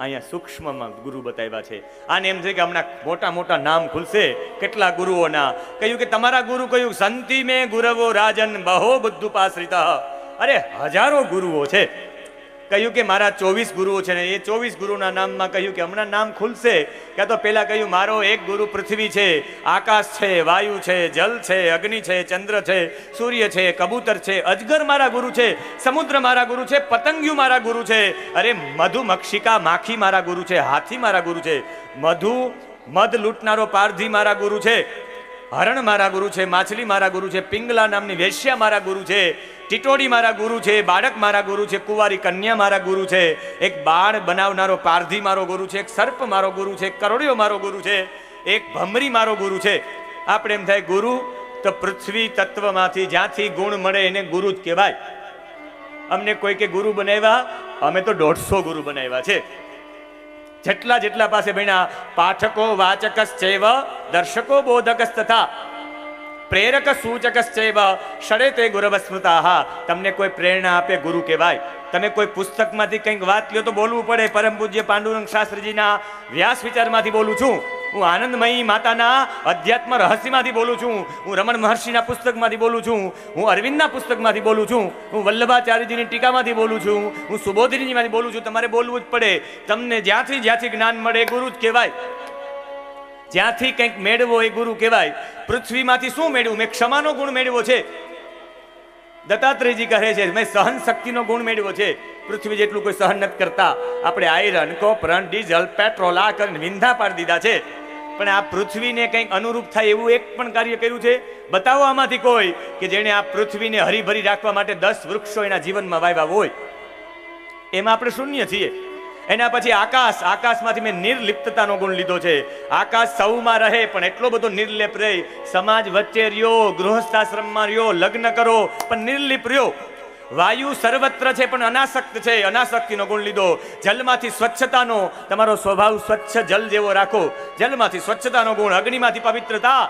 અહીંયા સૂક્ષ્મમાં ગુરુ બતાવ્યા છે. આને એમ છે કે હમણાં મોટા મોટા નામ ખુલશે કેટલા ગુરુઓના. કહ્યું કે તમારા ગુરુ કયું? સંતિ મેં ગુરવો રાજન બહો બુદ્ધુપાશ્રિત. અરે હજારો ગુરુઓ છે. કહ્યું કે મારા 24 ગુરુઓ છે ને એ 24 ગુરુના નામમાં કહ્યું કે હમણાં નામ ખુલશે. કે તો પેલા કહ્યું મારો એક ગુરુ પૃથ્વી છે, આકાશ છે, વાયુ છે, જલ છે, અગ્નિ છે, ચંદ્ર છે, સૂર્ય છે, કબૂતર છે, અજગર મારા ગુરુ છે, સમુદ્ર મારા ગુરુ છે, પતંગિયું મારા ગુરુ છે, અરે મધુ મક્ષિકા માખી મારા ગુરુ છે, હાથી મારા ગુરુ છે, મધ લૂંટનારો પારધી મારા ગુરુ છે, હરણ મારા ગુરુ છે, માછલી મારા ગુરુ છે, પિંગલા નામની વેશ્યા મારા ગુરુ છે, ટીટોડી મારા ગુરુ છે, બાળક મારા ગુરુ છે, કુંવારી કન્યા મારા ગુરુ છે, એક બાળ બનાવનારો પારધી મારો ગુરુ છે, એક સર્પ મારો ગુરુ છે, એક કરોડિયો મારો ગુરુ છે, એક ભમરી મારો ગુરુ છે. આપણે એમ થાય ગુરુ તો પૃથ્વી તત્વમાંથી જ્યાંથી ગુણ મળે એને ગુરુ જ કહેવાય. અમને કોઈ કે ગુરુ બનાવ્યા, અમે તો 150 ગુરુ બનાવ્યા છે. જેટલા પાસે ભણ્યા, પાઠકો વાચકશ્ચૈવ દર્શકો બોધકસ તથા પ્રેરક સૂચકશ્ચૈવ ષડેતે ગુરવ સ્મૃતાઃ. તમને કોઈ પ્રેરણા આપે ગુરુ કહેવાય. તમે કોઈ પુસ્તકમાંથી કંઈક વાત લ્યો તો બોલવું પડે. પરમ પૂજ્ય પાંડુરંગ શાસ્ત્રીજીના વ્યાસ વિચારમાંથી બોલું છું, હું આનંદમયી માતાના અધ્યાત્મ રહસ્યમાંથી બોલું છું, હું રમણ મહર્ષિના પુસ્તકમાંથી બોલું છું, હું અરવિંદના પુસ્તકમાંથી બોલું છું, હું વલ્લભાચાર્યજીની ટીકામાંથી બોલું છું, હું સુબોધિનીજીમાંથી બોલું છું. તમારે બોલવું જ પડે. તમને જ્યાંથી જ્ઞાન મળે એ ગુરુ જ કહેવાય. જ્યાંથી કંઈક મેળવો એ ગુરુ કહેવાય. પૃથ્વીમાંથી શું મેળવ્યું? મેં ક્ષમાનો ગુણ મેળવ્યો છે. દત્તાત્રેયજી કહે છે મેં સહન શક્તિનો ગુણ મેળવ્યો છે. પૃથ્વી જેટલું કોઈ સહન નથી કરતા. આપણે આયરન, કોપરન, ડીઝલ, પેટ્રોલ આ કરીને વિંધા પાડી દીધા છે. પણ આ પૃથ્વીને કંઈક અનુરૂપ થાય એવું એક પણ કાર્ય કર્યું છે? બતાવો આમાંથી કોઈ કે જેણે આ પૃથ્વીને હરીભરી રાખવા માટે 10 વૃક્ષો એના જીવનમાં વાવ્યા હોય. એમાં આપણે શૂન્ય છીએ. એના પછી આકાશમાંથી મેં નિર્લિપ્તતાનો ગુણ લીધો છે. આકાશ સૌમાં રહે પણ એટલો બધો નિર્લેપ રહે. સમાજ વચ્ચે રહ્યો, ગૃહસ્થાશ્રમમાં રહ્યો, લગ્ન કરો પણ નિર્લિપ રહ્યો. વાયુ સર્વત્ર છે પણ અનાસક્ત છે, અનાસક્તિનો ગુણ લીધો. જલમાંથી સ્વચ્છતાનો, તમારો સ્વભાવ સ્વચ્છ જલ જેવો રાખો, જલમાંથી સ્વચ્છતાનો ગુણ. અગ્નિમાંથી પવિત્રતા.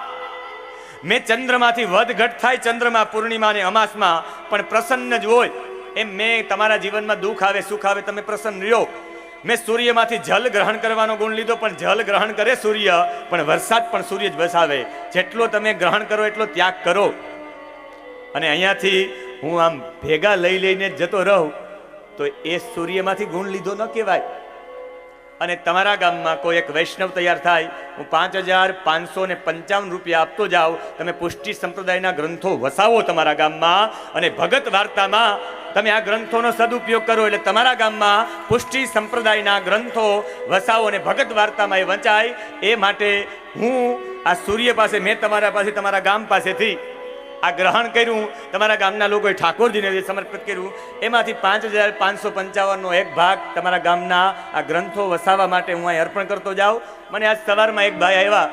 મેં ચંદ્રમાંથી વધઘટ થાય, ચંદ્રમાં પૂર્ણિમા અને અમાસમાં પણ પ્રસન્ન જ હોય. એમ મેં તમારા જીવનમાં દુઃખ આવે સુખ આવે તમે પ્રસન્ન રહ્યો. મેં સૂર્યમાંથી જલ ગ્રહણ કરવાનો ગુણ લીધો, પણ જલ ગ્રહણ કરે સૂર્ય, પણ વરસાદ પણ સૂર્ય જ વરસાવે. જેટલો તમે ગ્રહણ કરો એટલો ત્યાગ કરો. અને અહીંયાથી હું આમ ભેગા લઈને જતો રહું તો એ સૂર્યમાંથી ગુણ લીધો ન કહેવાય. અને તમારા ગામમાં કોઈ એક વૈષ્ણવ તૈયાર થાય, હું 5,555 રૂપિયા આપતો જાઉં, તમે પુષ્ટિ સંપ્રદાયના ગ્રંથો વસાવો તમારા ગામમાં અને ભગત વાર્તામાં તમે આ ગ્રંથોનો સદુપયોગ કરો, એટલે તમારા ગામમાં પુષ્ટિ સંપ્રદાયના ગ્રંથો વસાવો અને ભગત વાર્તામાં એ વંચાય. એ માટે હું આ સૂર્ય પાસે, મેં તમારા પાસે, તમારા ગામ પાસેથી આ ગ્રહણ કર્યું, તમારા ગામના લોકોએ ઠાકોરજીને જે સમર્પિત કર્યું, એમાંથી 5,555નો એક ભાગ તમારા ગામના આ ગ્રંથો વસાવવા માટે હું અહીં અર્પણ કરતો જાઉં. મને આજ સવારમાં એક ભાઈ આવ્યા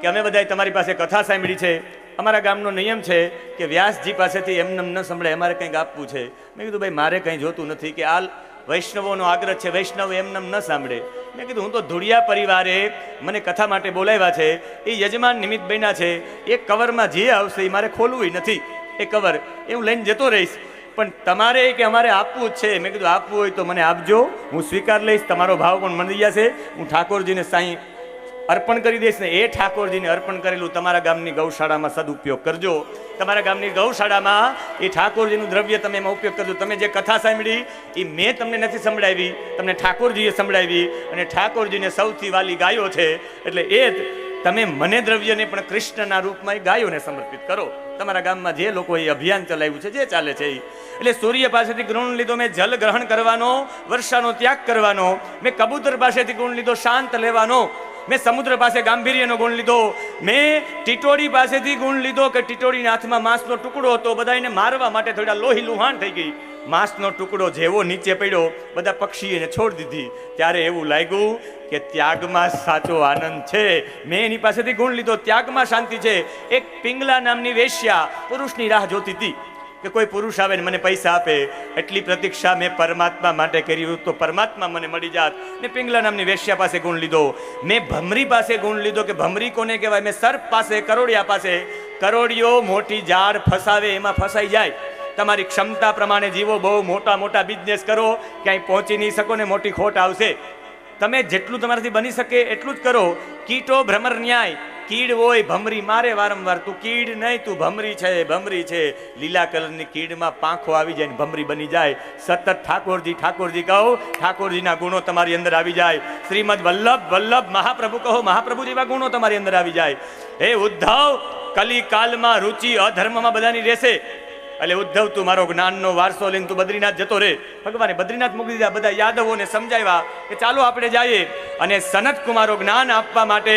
કે અમે બધાએ તમારી પાસે કથા સાંભળી છે, અમારા ગામનો નિયમ છે કે વ્યાસજી પાસેથી એમને ન સંભળાય, અમારે કંઈક આપવું છે. મેં કીધું ભાઈ મારે કંઈ જોતું નથી, કે આ વૈષ્ણવોનો આગ્રહ છે, વૈષ્ણવ એમને ન સાંભળે. મેં કીધું હું તો ધુડિયા પરિવારે મને કથા માટે બોલાવ્યા છે, એ યજમાન નિમિત્ત બન્યા છે, એ કવરમાં જે આવશે એ મારે ખોલવું નથી, એ કવર એ હું લઈને જતો રહીશ, પણ તમારે કે અમારે આપવું જ છે. મેં કીધું આપવું હોય તો મને આપજો, હું સ્વીકાર લઈશ, તમારો ભાવ પણ મળી જશે, હું ઠાકોરજીને સાંઈ અર્પણ કરી દઈશ ને એ ઠાકોરજીને અર્પણ કરેલું તમારા ગામની ગૌશાળામાં સદુપયોગ કરજો. તમારા ગામની ગૌશાળામાં એ ઠાકોરજીનું દ્રવ્ય તમે એમાં ઉપયોગ કરજો. તમે જે કથા સાંભળી એ મેં તમને નથી સંભળાવી, તમને ઠાકોરજીએ સંભળાવી, અને ઠાકોરજીને સૌથી વાલી ગાયો છે, એટલે એ તમે મને દ્રવ્યને પણ કૃષ્ણના રૂપમાં એ ગાયોને સમર્પિત કરો. તમારા ગામમાં જે લોકોએ અભિયાન ચલાવ્યું છે, જે ચાલે છે, એટલે સૂર્ય પાસેથી ગુણ લીધો મેં જલ ગ્રહણ કરવાનો, વર્ષાનો ત્યાગ કરવાનો, મેં કબૂતર પાસેથી ગુણ લીધો શાંત લેવાનો, મેં સમુદ્ર પાસે ગાંભીર્યનો ગુણ લીધો, મેં ટીટોડી પાસેથી ગુણ લીધો કે ટીટોડીના હાથમાં માંસનો ટુકડો હતો, બધાને મારવા માટે થોડા લોહી લુહાણ થઈ ગઈ, માંસનો ટુકડો જેવો નીચે પડ્યો બધા પક્ષીઓને છોડી દીધી, ત્યારે એવું લાગ્યું કે ત્યાગમાં સાચો આનંદ છે. મેં એની પાસેથી ગુણ લીધો, ત્યાગમાં શાંતિ છે. એક પિંગલા નામની વેશ્યા પુરુષની રાહ જોતી હતી કે કોઈ પુરુષ આવે ને મને પૈસા આપે, એટલી પ્રતીક્ષા મેં પરમાત્મા માટે કરી તો પરમાત્મા મને મળી જાત. મેં પિંગલા નામની વેશ્યા પાસે ગુણ લીધો, મેં ભમરી પાસે ગુણ લીધો કે ભમરી કોને કહેવાય, મેં સર્પ પાસે, કરોડિયા પાસે, કરોડિયો મોટી જાળ ફસાવે એમાં ફસાઈ જાય. તમારી ક્ષમતા પ્રમાણે જીવો, બહુ મોટા મોટા બિઝનેસ કરો, ક્યાંય પહોંચી નહીં શકો ને મોટી ખોટ આવશે. તમે જેટલું તમારાથી બની શકે એટલું જ કરો. કીટો ભ્રમર ન્યાય, કીડ હોય ભમરી મારે વારંવાર, તું કીડ નહીં તું ભમરી છે, ભમરી છે. લીલા કલરની કીડમાં પાંખો આવી જાય ને ભમરી બની જાય. સતત ઠાકોરજી ઠાકોરજી કહો, ઠાકોરજીના ગુણો તમારી અંદર આવી જાય. શ્રીમદ વલ્લભ વલ્લભ મહાપ્રભુ કહો, મહાપ્રભુ જેવા ગુણો તમારી અંદર આવી જાય. હે ઉદ્ધવ, કલી કાલમાં રુચિ અધર્મમાં બધાની રહેશે, એટલે ઉદ્ધવ તું મારો જ્ઞાનનો વારસો લઈને તું બદ્રીનાથ જતો રે. ભગવાને બદ્રીનાથ મૂકી દીધા, બધા યાદવોને સમજાવ્યા કે ચાલો આપણે જઈએ. અને સનત કુમારો જ્ઞાન આપવા માટે,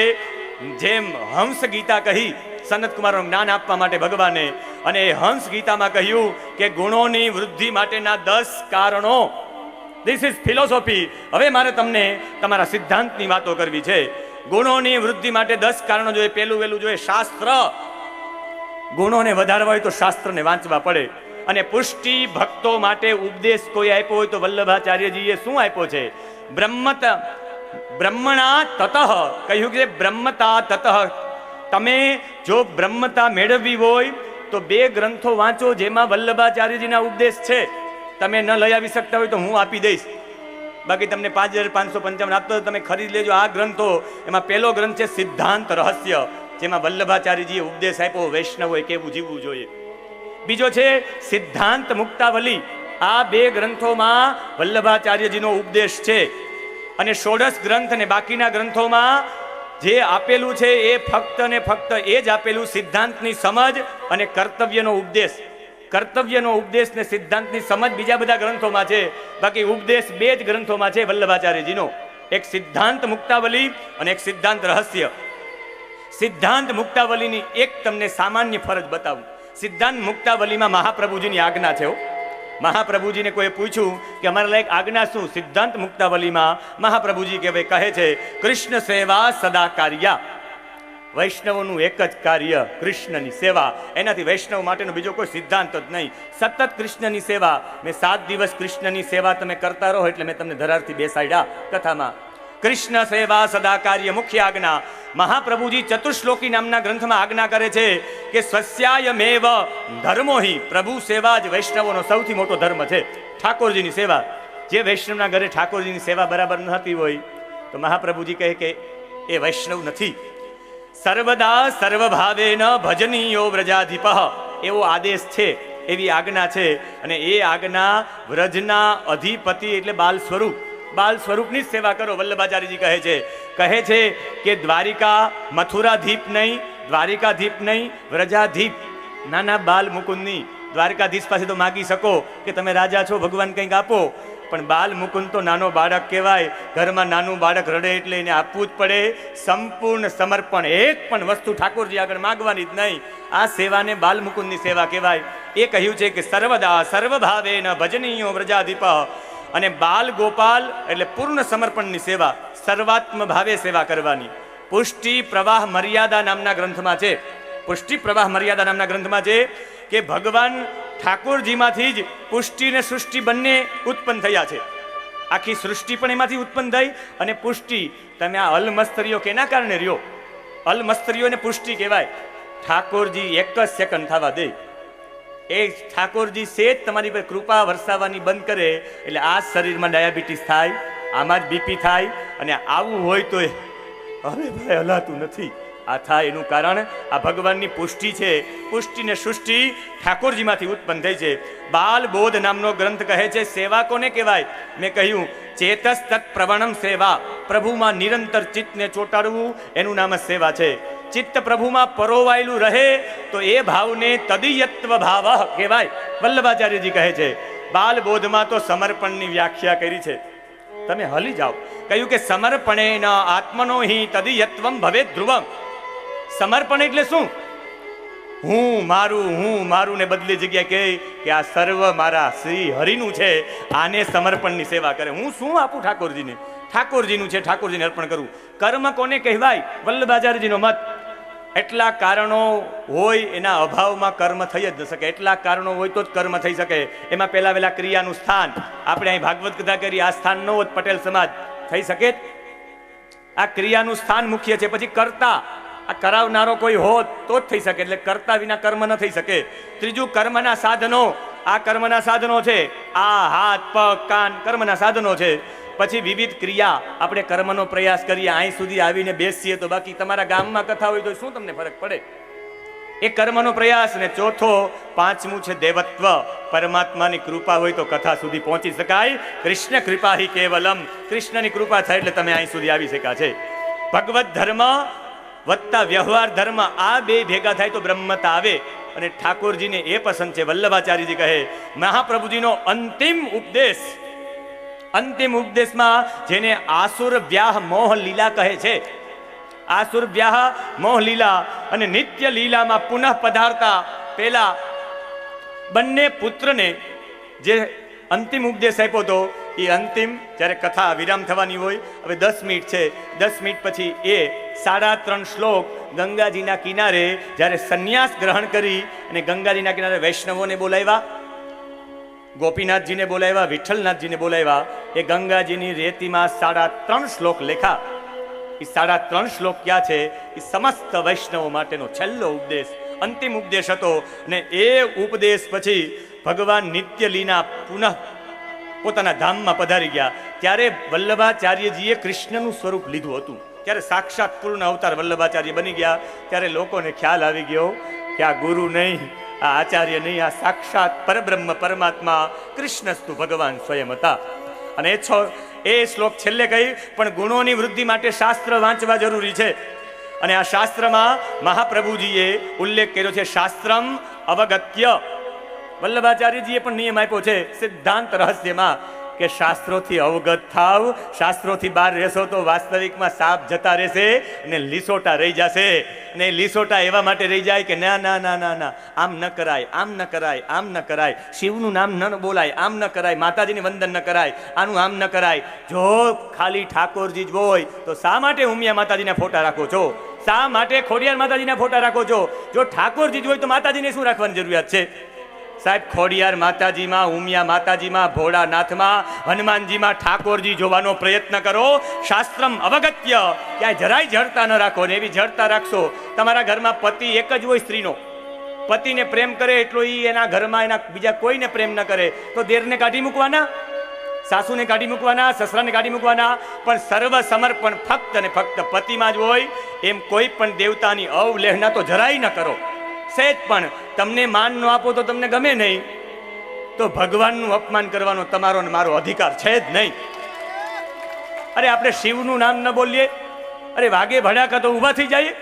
જેમ હંસ ગીતા કહી, સનત કુમારો જ્ઞાન આપવા માટે ભગવાને, અને હંસ ગીતામાં કહ્યું કે ગુણોની વૃદ્ધિ માટેના 10 કારણો. This is philosophy. હવે મારે તમને તમારા સિદ્ધાંતની વાતો કરવી છે. ગુણોની વૃદ્ધિ માટે 10 કારણો જોઈએ. પહેલું વહેલું જોઈએ શાસ્ત્ર. ગુણોને વધારવા હોય તો શાસ્ત્રને વાંચવા પડે. અને પુષ્ટિ ભક્તો માટે ઉપદેશ કોઈ આપ્યો હોય તો વલ્લભાચાર્યજીએ શું આપ્યો છે? બ્રહ્મણા તતઃ કહ્યું કે બ્રહ્મતા તતઃ. તમે જો બ્રહ્મતા મેળવવી હોય તો 2 ગ્રંથો વાંચો જેમાં વલ્લભાચાર્યજીના ઉપદેશ છે. તમે ન લઈ આવી શકતા હોય તો હું આપી દઈશ, બાકી તમને 5,555 આપતો તમે ખરીદ લેજો આ ગ્રંથો. એમાં પહેલો ગ્રંથ છે સિદ્ધાંત રહસ્ય, જેમાં વલ્લભાચાર્યજીએ ઉપદેશ આપ્યો વૈષ્ણવોએ કેવું જીવવું જોઈએ. બીજો છે સિદ્ધાંત મુક્તાવલી. આ 2 ગ્રંથોમાં વલ્લભાચાર્યજીનો ઉપદેશ છે. અને 16 ગ્રંથ અને બાકીના ગ્રંથોમાં જે આપેલું છે એ ફક્ત ને ફક્ત એ જ આપેલું સિદ્ધાંતની સમજ અને કર્તવ્યનો ઉપદેશ. કર્તવ્યનો ઉપદેશ ને સિદ્ધાંતની સમજ બીજા બધા ગ્રંથોમાં છે, બાકી ઉપદેશ 2 જ ગ્રંથોમાં છે વલ્લભાચાર્યજીનો. એક સિદ્ધાંત મુક્તાવલી અને એક સિદ્ધાંત રહસ્ય. સિદ્ધાંત મુક્તાવલીની એક તમને સામાન્ય ફરજ બતાવું. સિદ્ધાંત મુક્તાવલીમાં મહાપ્રભુજીની આજ્ઞા છે. મહાપ્રભુજીને કોઈ પૂછ્યું કે અમારા લાયક આજ્ઞા શું? સિદ્ધાંત મુક્તાવલીમાં મહાપ્રભુજી કહે છે કૃષ્ણ સેવા સદા કાર્ય. વૈષ્ણવોનું એક જ કાર્ય કૃષ્ણની સેવા. એનાથી વૈષ્ણવ માટેનો બીજો કોઈ સિદ્ધાંત જ નહીં. સતત કૃષ્ણની સેવા. મેં 7 દિવસ કૃષ્ણની સેવા તમે કરતા રહો એટલે મેં તમને ધરારથી બેસાડ્યા કથામાં. કૃષ્ણ સેવા સદા કાર્ય મુખ્ય આજ્ઞા. મહાપ્રભુજી ચતુશ્લોકી નામના ગ્રંથમાં આજ્ઞા કરે છે કે સ્વસ્યાયમેવ ધર્મોહિ. પ્રભુ સેવા જ વૈષ્ણવોનો સૌથી મોટો ધર્મ છે. ઠાકોરજીની સેવા. જે વૈષ્ણવના ઘરે ઠાકોરજીની સેવા બરાબર ન થતી હોય તો મહાપ્રભુજી કહે કે એ વૈષ્ણવ નથી. સર્વદા સર્વભાવેન ભજનીયો વ્રજાધિપઃ એવો આદેશ છે, એવી આજ્ઞા છે. અને એ આજ્ઞા વ્રજના અધિપતિ એટલે બાલ સ્વરૂપ બાલ સ્વરૂપની જ સેવા કરો. વલ્લભાચાર્યજી કહે છે કે દ્વારિકા મથુરાધીપ નહીં, દ્વારિકાધીપ નહીં, વ્રજાધીપ, નાના બાલ મુકુંદની. દ્વારકાધીશ પાસે તો માગી શકો કે તમે રાજા છો, ભગવાન કંઈક આપો, પણ બાલ મુકુંદ તો નાનો બાળક કહેવાય. ઘરમાં નાનું બાળક રડે એટલે એને આપવું જ પડે. સંપૂર્ણ સમર્પણ, એક પણ વસ્તુ ઠાકોરજી આગળ માગવાની જ નહીં. આ સેવાને બાલ મુકુંદની સેવા કહેવાય. એ કહ્યું છે કે સર્વદા સર્વભાવે ન ભજનીયો વ્રજાધિપ. અને બાલ ગોપાલ એટલે પૂર્ણ સમર્પણની સેવા, સર્વાત્મ ભાવે સેવા કરવાની. પુષ્ટિ પ્રવાહ મર્યાદા નામના ગ્રંથમાં છે, પુષ્ટિ પ્રવાહ મર્યાદા નામના ગ્રંથમાં છે કે ભગવાન ઠાકોરજીમાંથી જ પુષ્ટિ અને સૃષ્ટિ બંને ઉત્પન્ન થયા છે. આખી સૃષ્ટિ પણ એમાંથી ઉત્પન્ન થઈ અને પુષ્ટિ. તમે આ અલમસ્તરીઓ કેના કારણે રહ્યો? અલમસ્તરીઓને પુષ્ટિ કહેવાય. ઠાકોરજી એક જ સેકન્ડ થવા દે, એ ઠાકોરજી સેજ તમારી પર કૃપા વરસાવવાની બંધ કરે એટલે આ શરીરમાં ડાયાબિટીસ થાય, આમાં જ બીપી થાય, અને આવું હોય તો હવે ભાઈ હલાતું નથી. આ થાય એનું કારણ આ ભગવાનની પુષ્ટિ છે. પુષ્ટિ ને સૃષ્ટિ ઠાકોરજીમાંથી ઉત્પન્ન થઈ છે. બાલ બોધ નામનો ગ્રંથ કહે છે સેવા કોને કહેવાય? મેં કહ્યું ચેતસ તત્ પ્રવણમ સેવા, પ્રભુમાં નિરંતર ચિત્તને ચોંટાડવું એનું નામ જ સેવા છે. ચિત્ત પ્રભુમાં પરોવાયેલું રહે તો એ ભાવને તદીયત્વ ભાવ કહેવાય. વલ્લભાચાર્યજી કહે છે બાલ બોધમાં તો સમર્પણની વ્યાખ્યા કરી છે, તમે હલી જાઓ. કહ્યું કે સમર્પણેન આત્મનો હિ તદીયત્વમ ભવે ધ્રુવમ. સમર્પણ એટલે શું? હું મારું ને બદલી જગ્યાએ કહે કે આ સર્વ મારા શ્રી હરિનું છે, આને સમર્પણની સેવા કરે. હું શું આપું ઠાકોરજીને? ઠાકોરજીનું છે, ઠાકોરજીને અર્પણ કરું. કર્મ કોને કહેવાય? વલ્લભાચાર્યજીનો મત. એટલા કારણો હોય એના અભાવમાં કર્મ થઈ જ ન શકે. એટલા કારણો હોય તો જ કર્મ થઈ શકે. એમાં પહેલા ક્રિયાનું સ્થાન. આપણે અહીં ભાગવત કથા કરી, આ સ્થાન ન હોત પટેલ સમાજ થઈ શકે. આ ક્રિયાનું સ્થાન મુખ્ય છે. પછી કર્તા, આ કરાવનારો કોઈ હોત તો જ થઈ શકે. એટલે કર્તા વિના કર્મ ન થઈ શકે. ત્રીજું કર્મના સાધનો. આ કર્મના સાધનો છે. આ હાથ પગ કાન કર્મના સાધનો છે. પછી વિવિધ ક્રિયા. આપણે કર્મનો પ્રયાસ કરીએ, અહીં સુધી આવીને બેસીએ તો, બાકી તમારા ગામમાં કથા હોય તો શું તમને ફરક પડે? એ કર્મનો પ્રયાસ. ને ચોથો પાંચમું છે દેવત્વ. પરમાત્માની કૃપા હોય તો કથા સુધી પહોંચી શકાય. કૃષ્ણ કૃપા હિ કેવલમ. કૃષ્ણની કૃપા થાય એટલે તમે અહીં સુધી આવી શક્યા છે. ભગવત ધર્મ વત્તા વ્યવહાર ધર્મ, આ બે ભેગા થાય તો બ્રહ્મતા આવે. અને ઠાકોરજીને એ પસંદ છે. વલ્લભાચાર્યજી કહે મહાપ્રભુજીનો અંતિમ ઉપદેશ, અંતિમ ઉપદેશમાં જેને આસુર વ્યાહ મોહ લીલા કહે છે, આસુર વ્યાહ મોહ લીલા અને નિત્ય લીલામાં પુનઃ પધારતા પેલા બંને પુત્રને જે અંતિમ ઉપદેશ આપ્યો હતો, એ અંતિમ જ્યારે કથા વિરામ થવાની હોય, હવે 10 મિનિટ છે, 10 મિનિટ પછી એ 3.5 શ્લોક ગંગાજીના કિનારે જ્યારે સંન્યાસ ગ્રહણ કરી અને ગંગાજીના કિનારે વૈષ્ણવોને બોલાવ્યા, ગોપીનાથજીને બોલાવ્યા, વિઠ્ઠલનાથજીને બોલાવ્યા. એ ગંગાજીની રેતીમાં 3.5 શ્લોક લેખા. એ 3.5 શ્લોક ક્યાં છે? એ સમસ્ત વૈષ્ણવો માટેનો છેલ્લો ઉપદેશ, અંતિમ ઉપદેશ હતો. ને એ ઉપદેશ પછી ભગવાન નિત્ય લીના પુનઃ પોતાના ધામમાં પધારી ગયા. ત્યારે વલ્લભાચાર્યજીએ કૃષ્ણનું સ્વરૂપ લીધું હતું. ત્યારે સાક્ષાત પૂર્ણ અવતાર વલ્લભાચાર્ય બની ગયા. ત્યારે લોકોને ખ્યાલ આવી ગયો કે આ ગુરુ નહીં, આ આચાર્ય નહીં, આ સાક્ષાત પરબ્રહ્મ પરમાત્મા કૃષ્ણસ્તુ ભગવાન સ્વયં હતા. અને એ શ્લોક છેલ્લે કહી પણ ગુણોની વૃદ્ધિ માટે શાસ્ત્ર વાંચવા જરૂરી છે. અને આ શાસ્ત્રમાં મહાપ્રભુજીએ ઉલ્લેખ કર્યો છે શાસ્ત્રમ અવગત્ય. વલ્લભાચાર્યજીએ પણ નિયમ આપ્યો છે સિદ્ધાંત રહસ્યમાં કે શાસ્ત્રોથી અવગત થાવ. શાસ્ત્રોથી બહાર રહેશો તો વાસ્તવિકમાં સાપ જતા રહેશે અને લીસોટા રહી જશે. અને લીસોટા એવા માટે રહી જાય કે ના ના ના ના ના, આમ ન કરાય, આમ ન કરાય, આમ ન કરાય, શિવનું નામ ન બોલાય, આમ ન કરાય, માતાજીને વંદન ન કરાય, આનું આમ ન કરાય. જો ખાલી ઠાકોરજી જ હોય તો શા માટે ઉમિયા માતાજીના ફોટા રાખો છો? શા માટે ખોડિયાર માતાજીના ફોટા રાખો છો? જો ઠાકોરજી જ હોય તો માતાજીને શું રાખવાની જરૂરિયાત છે? સાહેબ, ખોડિયાર માતાજીમાં, ઉમિયા માતાજીમાં, ભોળાનાથમાં, હનુમાનજીમાં ઠાકોરજી જોવાનો પ્રયત્ન કરો. શાસ્ત્રમ અવગત્ય. ક્યાંય જરાય જડતા ન રાખો. ને એવી જડતા રાખશો. તમારા ઘરમાં પતિ એક જ હોય સ્ત્રીનો, પતિને પ્રેમ કરે એટલો એ એના ઘરમાં એના બીજા કોઈને પ્રેમ ન કરે તો દેરને કાઢી મૂકવાના, સાસુને કાઢી મૂકવાના, સસરાને કાઢી મૂકવાના. પણ સર્વ સમર્પણ ફક્ત ને ફક્ત પતિમાં જ હોય. એમ કોઈ પણ દેવતાની અવલેહના તો જરાય ન કરો. સહેજ પણ તમને માન ન આપો તો તમને ગમે નહીં, તો ભગવાનનું અપમાન કરવાનો તમારો ને મારો અધિકાર છે જ નહીં. અરે આપણે શિવનું નામ ન બોલીએ, અરે વાગે ભડાકા તો ઊભા થઈ જઈએ,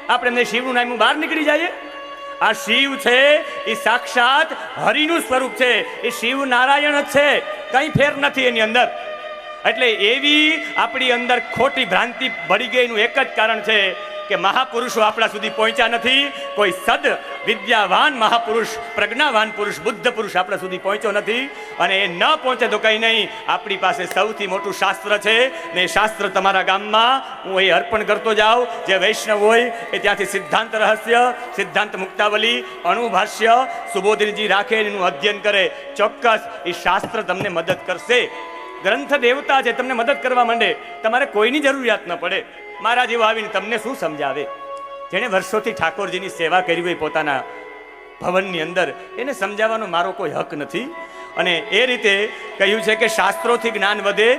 આપણે એમને શિવનું નામ બહાર નીકળી જઈએ. આ શિવ છે એ સાક્ષાત હરિનું સ્વરૂપ છે, એ શિવ નારાયણ જ છે, કંઈ ફેર નથી એની અંદર. એટલે એવી આપણી અંદર ખોટી ભ્રાંતિ ભળી ગઈ એનું એક જ કારણ છે કે મહાપુરુષો આપણા સુધી પહોંચ્યા નથી. કોઈ સદ વિદ્યાવાન મહાપુરુષ, પ્રજ્ઞાવાન પુરુષ, બુદ્ધ પુરુષ આપણા સુધી પહોંચ્યો નથી. અને એ ન પહોંચે તો કંઈ નહીં, આપણી પાસે સૌથી મોટું શાસ્ત્ર છે ને એ શાસ્ત્ર તમારા ગામમાં હું એ અર્પણ કરતો જાઉં. જે વૈષ્ણવ હોય એ ત્યાંથી સિદ્ધાંત રહસ્ય, સિદ્ધાંત મુક્તાવલી, અણુભાષ્ય સુબોધનજી રાખે, એનું અધ્યયન કરે. ચોક્કસ એ શાસ્ત્ર તમને મદદ કરશે. ગ્રંથ દેવતા છે, તમને મદદ કરવા માંડે, તમારે કોઈની જરૂરિયાત ન પડે. મારા જેવો આવીને તમને શું સમજાવે? જેણે વર્ષોથી ઠાકોરજીની સેવા કરી હોય પોતાના ભવનની અંદર, એને સમજાવવાનો મારો કોઈ હક નથી. અને એ રીતે કહ્યું છે કે શાસ્ત્રોથી જ્ઞાન વધે,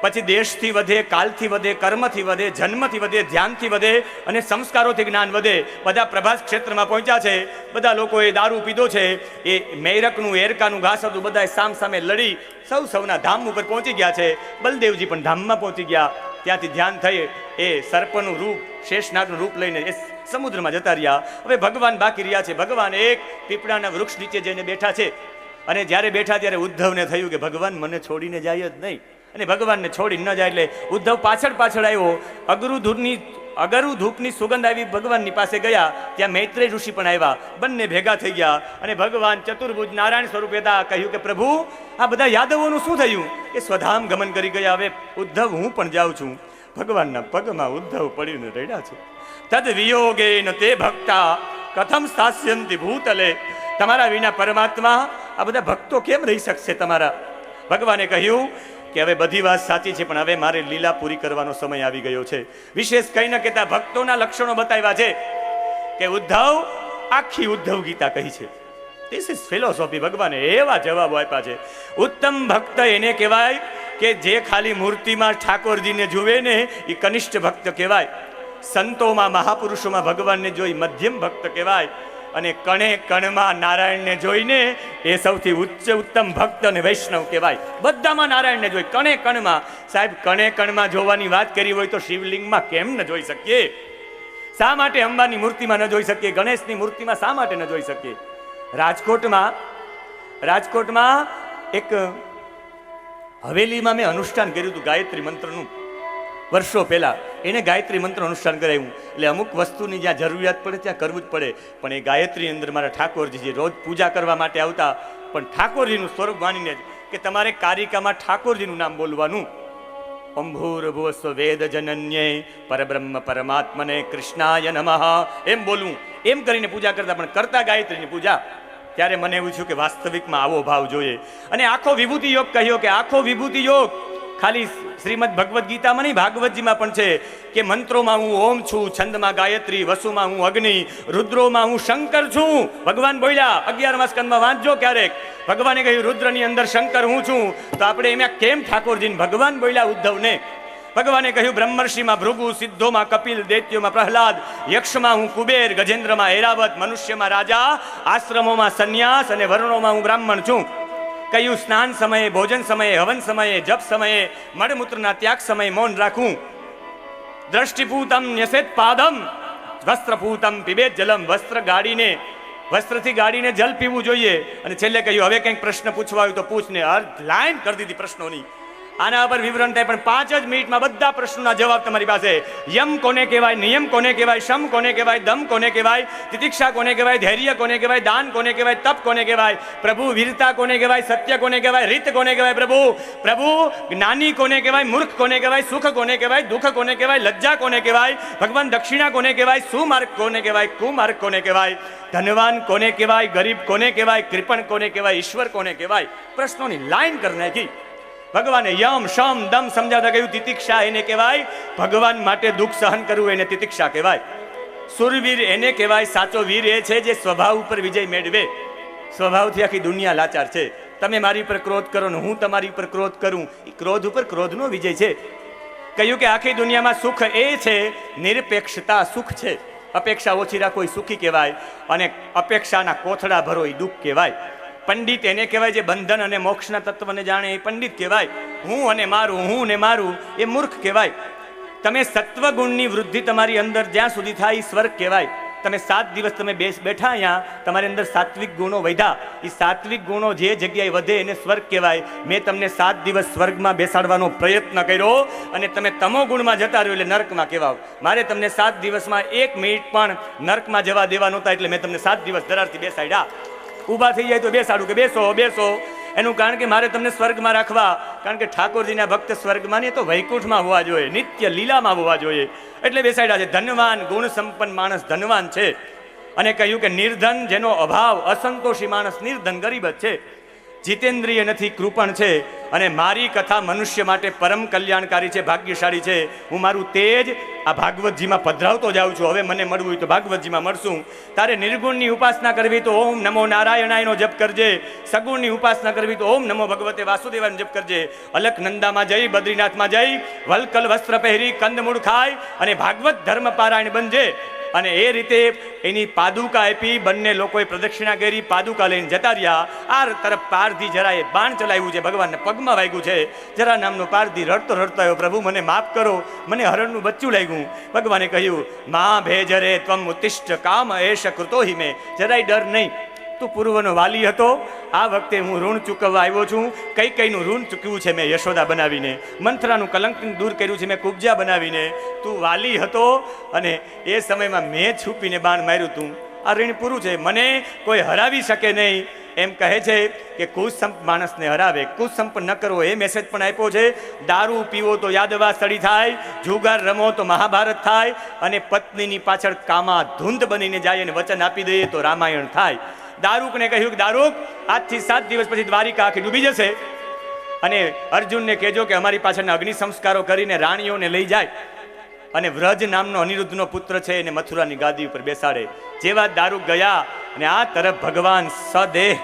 પછી દેશથી વધે, કાલથી વધે, કર્મથી વધે, જન્મથી વધે, ધ્યાનથી વધે અને સંસ્કારોથી જ્ઞાન વધે. બધા પ્રભાસ ક્ષેત્રમાં પહોંચ્યા છે, બધા લોકોએ દારૂ પીધો છે, એ મેરકનું એરકાનું ઘાસ હતું, બધા સામ સામે લડી સૌના ધામ ઉપર પહોંચી ગયા છે. બલદેવજી પણ ધામમાં પહોંચી ગયા. ત્યાંથી ધ્યાન થઈ એ સર્પનું રૂપ, શેષનાગનું રૂપ લઈને એ સમુદ્રમાં જતા રહ્યા. હવે ભગવાન બાકી રહ્યા છે. ભગવાન એક પીપળાના વૃક્ષ નીચે જઈને બેઠા છે. અને જ્યારે બેઠા ત્યારે ઉદ્ધવને થયું કે ભગવાન મને છોડીને જાય જ નહીં. અને ભગવાનને છોડી ન જાય એટલે ઉદ્ધવ પાછળ આવ્યો. અગરુ ધૂપની સુગંધ આવી ભગવાનની પાસે ગયા. ત્યાં મૈત્રેય ઋષિ પણ આવ્યા. બંને ભેગા થઈ ગયા અને ભગવાન ચતુર્ભુજ નારાયણ સ્વરૂપે હતા. કહ્યું કે પ્રભુ, આ બધા યાદવોનું શું થયું? એ સ્વધામ ગમન કરી ગયા. હવે ઉદ્ધવ હું પણ જાઉં છું. ભગવાનના પગમાં ઉદ્ધવ પડીને રડ્યા છે. તદ વિયોગે ન તે ભક્તા કથમ સ્થાસ્યંતિ ભૂતલે. તમારા વિના પરમાત્મા, આ બધા ભક્તો કેમ રહી શકશે તમારા? ભગવાને કહ્યું કે હવે બધી વાત સાચી છે, પણ હવે મારે લીલા પૂરી કરવાનો સમય આવી ગયો છે. વિશેષ કંઈ ન કહેતા ભક્તોના લક્ષણો બતાવ્યા છે કે ઉદ્ધવ, આખી ઉદ્ધવ ગીતા કહી છે. This is philosophy. ભગવાને એવા જવાબો આપ્યા છે. ઉત્તમ ભક્ત એને કહેવાય કે જે ખાલી મૂર્તિમાં ઠાકોરજીને જુએ ને એ કનિષ્ઠ ભક્ત કહેવાય. સંતોમાં, મહાપુરુષોમાં ભગવાનને જોઈ મધ્યમ ભક્ત કહેવાય. અને કણે કણમાં નારાયણને જોઈને એ સૌથી ઉત્તમ ભક્ત અને વૈષ્ણવ કહેવાય. બધામાં નારાયણને જોઈ, કણે કણમાં. સાહેબ, કણે કણમાં જોવાની વાત કરી હોય તો શિવલિંગમાં કેમ ન જોઈ શકીએ? શા માટે અંબાની મૂર્તિમાં ન જોઈ શકીએ? ગણેશની મૂર્તિમાં શા માટે ન જોઈ શકીએ? રાજકોટમાં એક હવેલીમાં મેં અનુષ્ઠાન કર્યું હતું ગાયત્રી મંત્રનું. વર્ષો પહેલા એને ગાયત્રી મંત્ર અનુષ્ઠાન કરાવ્યું. એટલે અમુક વસ્તુની જ્યાં જરૂરિયાત પડે ત્યાં કરવું જ પડે. પણ એ ગાયત્રી અંદર મારા ઠાકોરજી રોજ પૂજા કરવા માટે આવતા, પણ ઠાકોરજીનું સ્વરૂપ માનીને જ કે તમારે કારિકામાં ઠાકોરજીનું નામ બોલવાનું. અંભૂર્ભુવસ્વ વેદ જનન્યે પરબ્રહ્મ પરમાત્મને કૃષ્ણાય નમઃ એમ બોલવું. એમ કરીને પૂજા કરતા, પણ કરતા ગાયત્રીની પૂજા. ત્યારે મને એવું થયું કે વાસ્તવિકમાં આવો ભાવ જોઈએ. અને આખો વિભૂતિ યોગ કહ્યો કે આખો વિભૂતિ યોગ ખાલી શ્રીમદ ભગવદ્ ગીતામાં નહીં, ભાગવતજીમાં પણ છે કે મંત્રોમાં હું ઓમ છું, છંદમાં ગાયત્રી, વસુમાં હું અગ્નિ, રુદ્રોમાં હું શંકર છું. ભગવાન બોલ્યા. 11મા સ્કંદમાં વાંચજો ક્યારેક. ભગવાને કહ્યું રુદ્રની અંદર શંકર હું છું. તો આપણે એમાં કેમ ઠાકોરજીને ભગવાન બોલ્યા ઉદ્ધવને? ભગવાને કહ્યું બ્રહ્મર્ષિમાં ભૃગુ, સિદ્ધોમાં કપિલ, દૈત્યોમાં પ્રહલાદ, યક્ષમાં હું કુબેર, ગજેન્દ્રમાં ઐરાવત, મનુષ્યમાં રાજા, આશ્રમોમાં સંન્યાસ અને વર્ણોમાં હું બ્રાહ્મણ છું. કયું સ્નાન સમયે, ભોજન સમયે, હવન સમયે, જપ સમયે, મળમૂત્રના ત્યાગ સમયે મૌન રાખું. દ્રષ્ટિપૂતમ ન્યસેત પાદમ વસ્ત્રપૂતમ પીબેત જલમ. વસ્ત્રથી ગાડીને જલ પીવું જોઈએ. અને છેલ્લે કહ્યું હવે કંઈક પ્રશ્ન પૂછવા આવ્યું તો પૂછને. અર્ધ લાઈન કરી દીધી પ્રશ્નોની. આના પર વિવરણ થાય, પણ 5 જ મિનિટમાં બધા પ્રશ્નોના જવાબ તમારી પાસે. યમ કોને કહેવાય, નિયમ કોને કહેવાય, શમ કોને કહેવાય, દમ કોને કહેવાય, તિતિક્ષા કોને કહેવાય, ધૈર્ય કોને કહેવાય, દાન કોને કહેવાય, તપ કોને કહેવાય, પ્રભુ વીરતા કોને કહેવાય, સત્ય કોને કહેવાય, રીત કોને કહેવાય, પ્રભુ જ્ઞાની કોને કહેવાય, મૂર્ખ કોને કહેવાય, સુખ કોને કહેવાય, દુઃખ કોને કહેવાય, લજ્જા કોને કહેવાય, ભગવાન દક્ષિણા કોને કહેવાય, સુમાર્ગ કોને કહેવાય, કુમાર્ગ કોને કહેવાય, ધનવાન કોને કહેવાય, ગરીબ કોને કહેવાય, કૃપણ કોને કહેવાય, ઈશ્વર કોને કહેવાય. પ્રશ્નોની લાઈન કરી નાખી. ભગવાને યમ શમ દમ સમજાવતા કહ્યું તિતિક્ષા એને કહેવાય ભગવાન માટે દુઃખ સહન કરવું, એને તિતિક્ષા કહેવાય. સુરવીર એને કહેવાય, સાચો વીર એ છે જે સ્વભાવ ઉપર વિજય મેળવે. સ્વભાવથી આખી દુનિયા લાચાર છે. તમે મારી ઉપર ક્રોધ કરો ને હું તમારી ઉપર ક્રોધ કરું, એ ક્રોધ ઉપર ક્રોધનો વિજય છે. કહ્યું કે આખી દુનિયામાં સુખ એ છે, નિરપેક્ષતા સુખ છે. અપેક્ષા ઓછી રાખો એ સુખી કહેવાય, અને અપેક્ષાના કોથળા ભરો એ દુઃખ કહેવાય. પંડિત એને કહેવાય જે બંધન અને મોક્ષના તત્વને જાણે, એ પંડિત કહેવાય. હું અને મારું, હું ને મારું, એ મૂર્ખ કહેવાય. તમે સત્વગુણની વૃદ્ધિ તમારી અંદર જ્યાં સુધી થાય એ સ્વર્ગ કહેવાય. તમે 7 દિવસ તમે બેઠા અહીંયા, તમારી અંદર સાત્વિક ગુણો વધ્યા. એ સાત્વિક ગુણો જે જગ્યાએ વધે એને સ્વર્ગ કહેવાય. મેં તમને 7 દિવસ સ્વર્ગમાં બેસાડવાનો પ્રયત્ન કર્યો અને તમે તમો ગુણમાં જતા રહ્યો એટલે નર્કમાં કહેવાવ. મારે તમને 7 દિવસમાં 1 મિનિટ પણ નર્કમાં જવા દેવા નહોતા, એટલે મેં તમને 7 દિવસ ધરારથી બેસાડ્યા. ઊભા થઈ જાય તો બેસાડું કે બેસો બેસો, એનું કારણ કે મારે તમને સ્વર્ગમાં રાખવા. કારણ કે ઠાકોરજીના ભક્ત સ્વર્ગમાં નહીં તો વૈકુંઠમાં હોવા જોઈએ, નિત્ય લીલામાં હોવા જોઈએ, એટલે બેસાડ્યા છે. ધનવાન ગુણ સંપન્ન માણસ ધનવાન છે. અને કહ્યું કે નિર્ધન જેનો અભાવ, અસંતોષી માણસ નિર્ધન ગરીબ જ છે. જીતેન્દ્રિય નથી, કૃપણ છે. અને મારી કથા મનુષ્ય માટે પરમ કલ્યાણકારી છે, ભાગ્યશાળી છે. હું મારું તેજ આ ભાગવતજીમાં પધરાવતો જાઉં છું. હવે મને મળવું હોય તો ભાગવતજીમાં મળશું. તારે નિર્ગુણની ઉપાસના કરવી તો ઓમ નમો નારાયણાયનો જપ કરજે. સગુણની ઉપાસના કરવી તો ઓમ નમો ભગવતે વાસુદેવાયનો જપ કરજે. અલકનંદામાં જઈ, બદ્રીનાથમાં જઈ, વલકલ વસ્ત્ર પહેરી, કંદમૂળ ખાય અને ભાગવત ધર્મ પારાયણ બનજે. અને એ રીતે એની પાદુકા આપી. બંને લોકોએ પ્રદક્ષિણા કરી, પાદુકા લઈને જતા રહ્યા. આ તરફ પારધી જરાએ બાણ ચલાવ્યું છે, ભગવાનને પગમાં વાગ્યું છે. જરા નામનો પારધી રડતો રડતો આવ્યો, પ્રભુ મને માફ કરો, મને હરણનું બચ્ચું લાગ્યું. ભગવાને કહ્યું, મા ભેજરે ત્વમ ઉત્તિષ્ઠ કામ એશ કૃતો હિ મેં. જરાય ડર નહીં, તું પૂર્વનો વાલી હતો, આ વખતે હું ઋણ ચૂકવવા આવ્યો છું. કઈ કઈનું ઋણ ચૂકવ્યું છે મેં યશોદા બનાવીને, મંથરાનું કલંક દૂર કર્યું છે મેં કુબજા બનાવીને. તું વાલી હતો અને એ સમયમાં મેં છુપીને બાણ માર્યું તું. આ ઋણ પૂરું છે, મને કોઈ હરાવી શકે નહીં. એમ કહે છે કે કુસંપ માણસને હરાવે, કુસંપ ન કરવો એ મેસેજ પણ આપ્યો છે. દારૂ પીવો તો યાદવા સડી થાય, જુગાર રમો તો મહાભારત થાય, અને પત્નીની પાછળ કામા ધૂંધ બનીને જાય અને વચન આપી દઈએ તો રામાયણ થાય. દારૂકને કહ્યું કે દારૂક, આજથી 7 દિવસ પછી દ્વારિકા આખી ડૂબી જશે, અને અર્જુનને કહેજો કે અમારી પાછળના અગ્નિ સંસ્કારો કરીને રાણીઓને લઈ જાય અને વ્રજ નામનો અનિરુદ્ધનો પુત્ર છે એને મથુરાની ગાદી ઉપર બેસાડે. જેવા દારૂક ગયા અને આ તરફ ભગવાન સદેહ,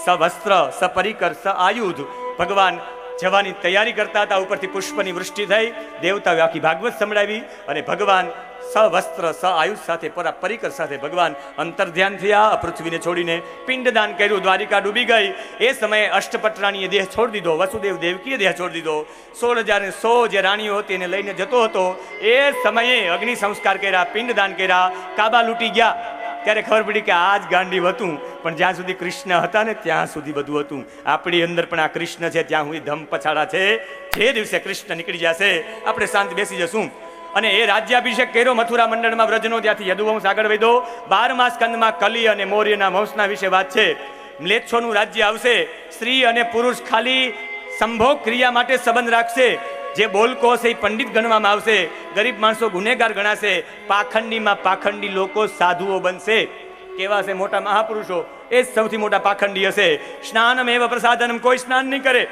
સવસ્ત્ર, સપરિકર, સ આયુધ ભગવાન જવાની તૈયારી કરતા હતા. ઉપરથી પુષ્પની વૃષ્ટિ થઈ, દેવતાઓ આખી ભાગવત સંભળાવી અને ભગવાન સવસ્ત્ર, સ આયુષ સાથે, પરિકર સાથે ભગવાન અંતર ધ્યાન થયા. પૃથ્વીને છોડીને પિંડદાન કર્યું, દ્વારિકા ડૂબી ગઈ. એ સમયે અષ્ટપટરાણીએ દેહ છોડી દીધો, વસુદેવ દેવકીએ દેહ છોડી દીધો. 16,100 જે રાણીઓ હતી એને લઈને જતો હતો. એ સમયે અગ્નિ સંસ્કાર કર્યા, પિંડદાન કર્યા, કાબા લૂંટી ગયા. ત્યારે ખબર પડી કે આ જ ગાંડીવ હતું, પણ જ્યાં સુધી કૃષ્ણ હતા ને ત્યાં સુધી બધું હતું. આપણી અંદર પણ આ કૃષ્ણ છે, ત્યાં સુધી ધમ પછાડા છે. જે દિવસે કૃષ્ણ નીકળી જશે આપણે શાંતિ બેસી જશું. અને એ રાજ્યાભિષેક કર્યો મથુરા મંડળમાં વ્રજનો, ત્યાંથી યદુવંશ આગળ વધ્યો. 12મા સ્કંદમાં કલી અને મૌર્યના વંશના વિશે વાત છે. મ્લેચ્છોનું રાજ્ય આવશે. સ્ત્રી અને પુરુષ ખાલી સંભોગ ક્રિયા માટે સંબંધ રાખશે. જે બોલકો હશે એ પંડિત ગણવામાં આવશે. ગરીબ માણસો ગુનેગાર ગણાશે. પાખંડીમાં પાખંડી લોકો સાધુઓ બનશે. કેવા છે મોટા મહાપુરુષો, એ જ સૌથી મોટા પાખંડી હશે. સ્નાનમ એવ પ્રસાદનમ, કોઈ સ્નાન નહીં કરે,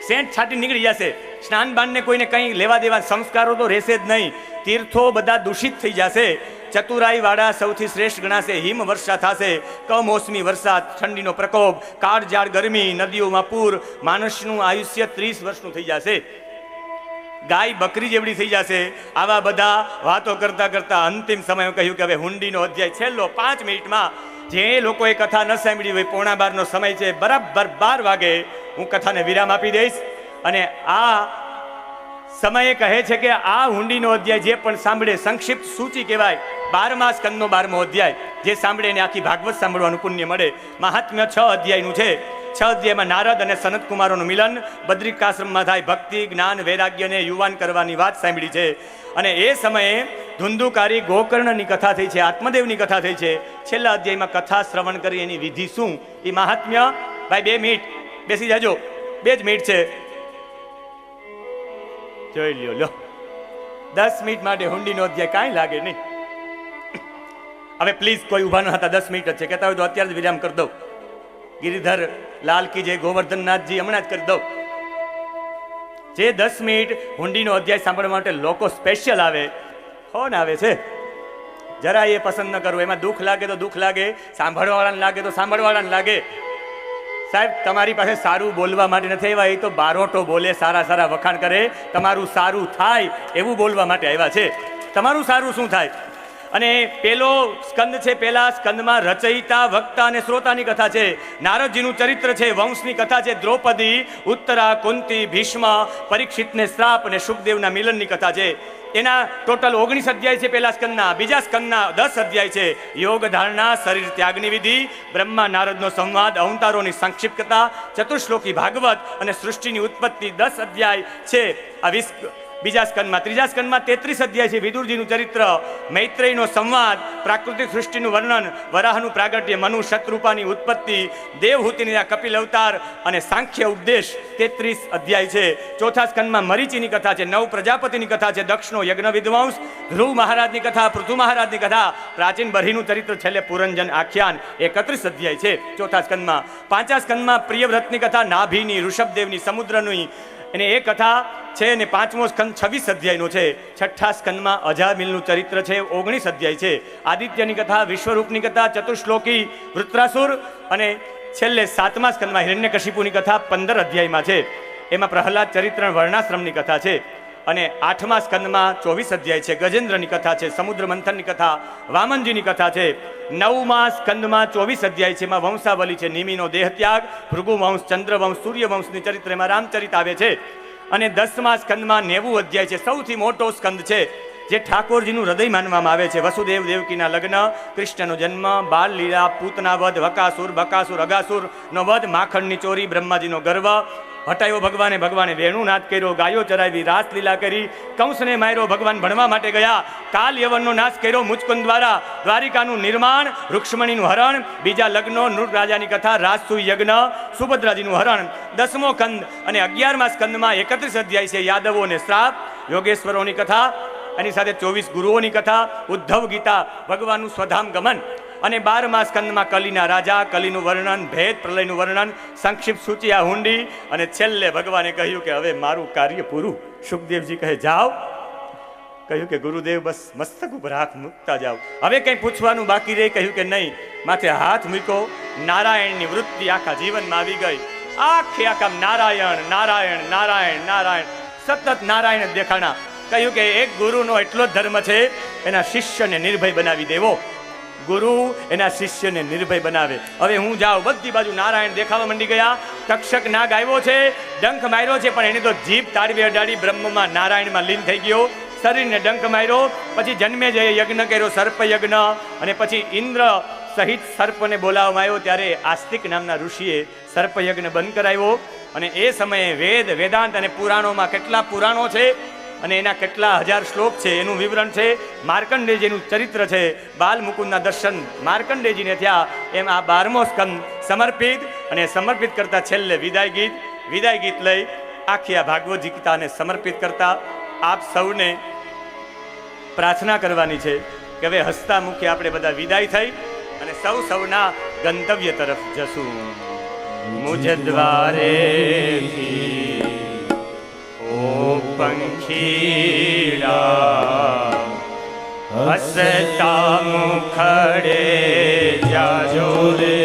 સેન્ટ છાટી નીકળી જશે. સ્નાન બાનને કોઈને કંઈ લેવા દેવા સંસ્કારો તો રહેશે જ નહીં. તીર્થો બધા દૂષિત થઈ જશે. ચતુરાઈ વાળા સૌથી શ્રેષ્ઠ ગણાશે. હિમ વર્ષા થશે, કમોસમી વરસાદ, ઠંડીનો પ્રકોપ, કાળઝાળ ગરમી, નદીઓમાં પૂર. માણસનું આયુષ્ય 30 વર્ષનું થઈ જશે. ગાય બકરી જેવડી થઈ જશે. આવા બધા વાતો કરતા કરતા અંતિમ સમય કહ્યું કે હવે હુંડીનો અધ્યાય છેલ્લો 5 મિનિટમાં. જે લોકોએ કથા ન સાંભળી હોય, 11:15નો સમય છે, બરાબર 12 વાગે હું કથાને વિરામ આપી દઈશ. અને આ સમયે કહે છે કે આ હુંડીનો અધ્યાય જે પણ સાંભળે, સંક્ષિપ્ત સૂચિ કહેવાય, 12મા સ્કંદનો 12મો અધ્યાય, જે સાંભળે એને આખી ભાગવત સાંભળવાનું પુણ્ય મળે. મહાત્મ્ય 6 અધ્યાયનું છે. 6 અધ્યાયમાં નારદ અને સનત કુમારોનું મિલન, બદ્રિકાશ્રમમાં થાય ભક્તિ, જ્ઞાન, વૈરાગ્યને યુવાન કરવાની વાત સાંભળી છે. અને એ સમયે ધુંધુકારી ગોકર્ણની કથા થઈ છે, આત્મદેવની કથા થઈ છે. છેલ્લા અધ્યાયમાં કથા શ્રવણ કરી એની વિધિ શું, એ મહાત્મ્ય. ભાઈ 2 મિનિટ બેસી જાજો, 2 જ મિનિટ છે, જોઈ લ્યો. લો 10 મિનિટ માટે હુંડીનો અધ્યાય કાંઈ લાગે નહીં. હવે પ્લીઝ કોઈ ઊભા ન હતા, 10 મિનિટ જ છે. કહેતા હોય તો અત્યારે જ વિરામ કરી દઉં. ગિરિધર લાલ કી જય, ગોવર્ધનનાથજી હમણાં જ કરી દઉં. જે 10 મિનિટ હુંડીનો અધ્યાય સાંભળવા માટે લોકો સ્પેશિયલ આવે, કોણ આવે છે? જરા એ પસંદ ન કરવું. એમાં દુઃખ લાગે તો દુઃખ લાગે, સાંભળવાવાળાને લાગે તો સાંભળવાળાને લાગે. સાહેબ, તમારી પાસે સારું બોલવા માટે નથી આવ્યા, એ તો બારોટો બોલે, સારા સારા વખાણ કરે. તમારું સારું થાય એવું બોલવા માટે આવ્યા છે. તમારું સારું શું થાય? અને પેલો સ્કંદ છે, પેલા સ્કંદમાં રચયિતા, વક્તા અને શ્રોતાની કથા છે. નારદજીનું ચરિત્ર છે, વંશની કથા છે, દ્રૌપદી, ઉત્તરા, કુંતી, ભીષ્મ, પરીક્ષિતને શ્રાપ અને શુકદેવના મિલનની કથા છે. એના ટોટલ 19 અધ્યાય છે પહેલા સ્કંદના. બીજા સ્કંદના 10 અધ્યાય છે. યોગ ધારણા, શરીર ત્યાગની વિધિ, બ્રહ્મા નારદનો સંવાદ, અવતારોની સંક્ષિપ્ત કથા, ચતુશ્લોકી ભાગવત અને સૃષ્ટિની ઉત્પત્તિ 10 અધ્યાય છે આ બીજા સ્કંદમાં. ત્રીજા સ્કંદમાં 33 અધ્યાય છે. વિદુરજીનું ચરિત્ર, મૈત્રેયનો સંવાદ, પ્રાકૃતિક સૃષ્ટિનું વર્ણન, વરાહનું પ્રાગટ્ય, મનુ શતરૂપાની ઉત્પત્તિ, દેવહૂતિની આ કપિલ અવતાર અને સાંખ્ય ઉપદેશ 33 અધ્યાય છે. ચોથા સ્કંદમાં મરીચીની કથા છે, 9 પ્રજાપતિની કથા છે, દક્ષનો યજ્ઞ વિધ્વંસ, ધ્રુવ મહારાજની કથા, પૃથુ મહારાજની કથા, પ્રાચીન બરહીનું ચરિત્ર, છેલ્લે પુરંજન આખ્યાન 31 અધ્યાય છે ચોથા સ્કંદમાં. પાંચા સ્કંદમાં પ્રિયવ્રતની કથા, નાભીની, ઋષભદેવની, સમુદ્રની અને એ કથા છે. અને પાંચમો સ્કંદ 26 અધ્યાયનો છે. છઠ્ઠા સ્કંદમાં અજામિલનું ચરિત્ર છે, 19 અધ્યાય છે. આદિત્યની કથા, વિશ્વરૂપની કથા, ચતુશ્લોકી, વૃત્રાસુર અને છેલ્લે સાતમા સ્કંદમાં હિરણ્યકશિપુની કથા 15 અધ્યાયમાં છે. એમાં પ્રહલાદ ચરિત્ર વર્ણાશ્રમની કથા છે. અને આઠમા સ્કંદમાં 24 અધ્યાય છે. ગજેન્દ્રની કથા છે, સમુદ્ર મંથનની કથા, વામનજીની કથા છે. નવમા સ્કંદમાં 24 અધ્યાય છે. એમાં વંશાવલી છે, નિમિનો દેહત્યાગ, ભૃગુવંશ, ચંદ્રવંશ, સૂર્યવંશની ચરિત્ર, એમાં રામચરિત આવે છે. અને 10મા સ્કંદમાં 90 અધ્યાય છે. સૌથી મોટો સ્કંદ છે, જે ઠાકોરજીનું હૃદય માનવામાં આવે છે. વસુદેવ દેવકીના લગ્ન, કૃષ્ણનો જન્મ, બાળ લીલા, પૂતના વધ, વકાસુર, બકાસુર, અગાસુરનો વધ, માખણની ચોરી, બ્રહ્માજીનો ગર્વ હટાયો ભગવાને વેણુ નાદ કર્યો, ગાયો ચરાવી, રાસલીલા કરી, કંસને માર્યો, ભગવાન ભણવા માટે ગયા, કાલ યવનનો નાશ કર્યો મુચકુંદ દ્વારા, દ્વારિકાનું નિર્માણ, રૂક્ષ્મણીનું હરણ, બીજા લગ્નો, નૃપ રાજાની કથા, રાજસુ યજ્ઞ, સુભદ્રાજીનું હરણ. 10મો સ્કંદ અને 11મા સ્કંદમાં 31 અધ્યાય છે. યાદવો અને શ્રાપ, યોગેશ્વરોની કથા, એની સાથે 24 ગુરુઓની કથા, ઉદ્ધવ ગીતા, ભગવાનનું સ્વધામ ગમન. અને 12મા સ્કંદમાં કલીના રાજા, કલીનું વર્ણન, ભેદ પ્રલયનું વર્ણન, સંક્ષિપ્ત સૂચિ, આ હુંડી. અને છેલ્લે ભગવાને કહ્યું કે હવે મારું કાર્ય પૂરું. સુખદેવજી કહે જાઓ. કહ્યું કે ગુરુદેવ બસ મસ્તક ઉપર હાથ મૂકતા જાઓ, હવે કંઈ પૂછવાનું બાકી રહે? કહ્યું કે નહીં. માથે હાથ મૂક્યો, નારાયણની વૃત્તિ આખા જીવનમાં આવી ગઈ. આખા નારાયણ નારાયણ નારાયણ નારાયણ, સતત નારાયણ દેખાણા. કહ્યું કે એક ગુરુનો એટલો જ ધર્મ છે, એના શિષ્યને નિર્ભય બનાવી દેવો. ગુરુ એના શિષ્યને નિર્ભય બનાવે. હવે હું જાઉં. બધી બાજુ નારાયણ દેખાવા માંડી ગયા. તક્ષક નાગ આવ્યો છે, ડંખ માર્યો છે, પણ એને તો જીભ તાળવી અડાડી બ્રહ્મમાં, નારાયણમાં લીન થઈ ગયો. શરીરને ડંખ માર્યો. પછી જન્મે જઈએ યજ્ઞ કર્યો, સર્પ યજ્ઞ. અને પછી ઇન્દ્ર સહિત સર્પને બોલાવવામાં આવ્યો, ત્યારે આસ્તિક નામના ઋષિએ સર્પ યજ્ઞ બંધ કરાવ્યો. અને એ સમયે વેદ, વેદાંત અને પુરાણોમાં કેટલા પુરાણો છે અને એના કેટલા હજાર શ્લોક છે એનું વિવરણ છે. માર્કંડેયજીનું ચરિત્ર છે, બાલ મુકુંદના દર્શન માર્કંડેયજીને થયા. એમ આ 12મો સ્કંદ સમર્પિત. અને સમર્પિત કરતા છેલ્લે વિદાય ગીત લઈ આખી આ ભાગવત ગીતાને સમર્પિત કરતા આપ સૌને પ્રાર્થના કરવાની છે કે હવે હસતા મુખે આપણે બધા વિદાય થઈ અને સૌના ગંતવ્ય તરફ જશું. મુજ દ્વારે ઓ પંખીડા, હસતા મુખડે જાજો રે,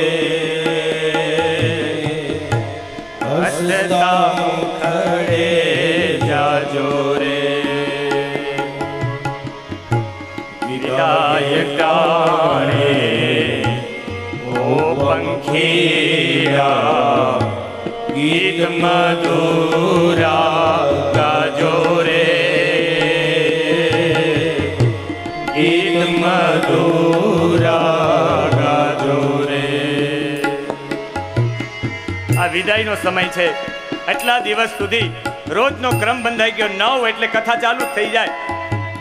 હસતા મુખડે જાજો રે. વિદાય ટાણે ઓ પંખીડા, ગીત મધુરા ગાજો રે, ગીત મધુરા ગાજો રે. આ વિદાયનો સમય છે. એટલા દિવસ સુધી રોજનો ક્રમ બંધાઈ ગયો. 9 એટલે કથા ચાલુ જ થઈ જાય,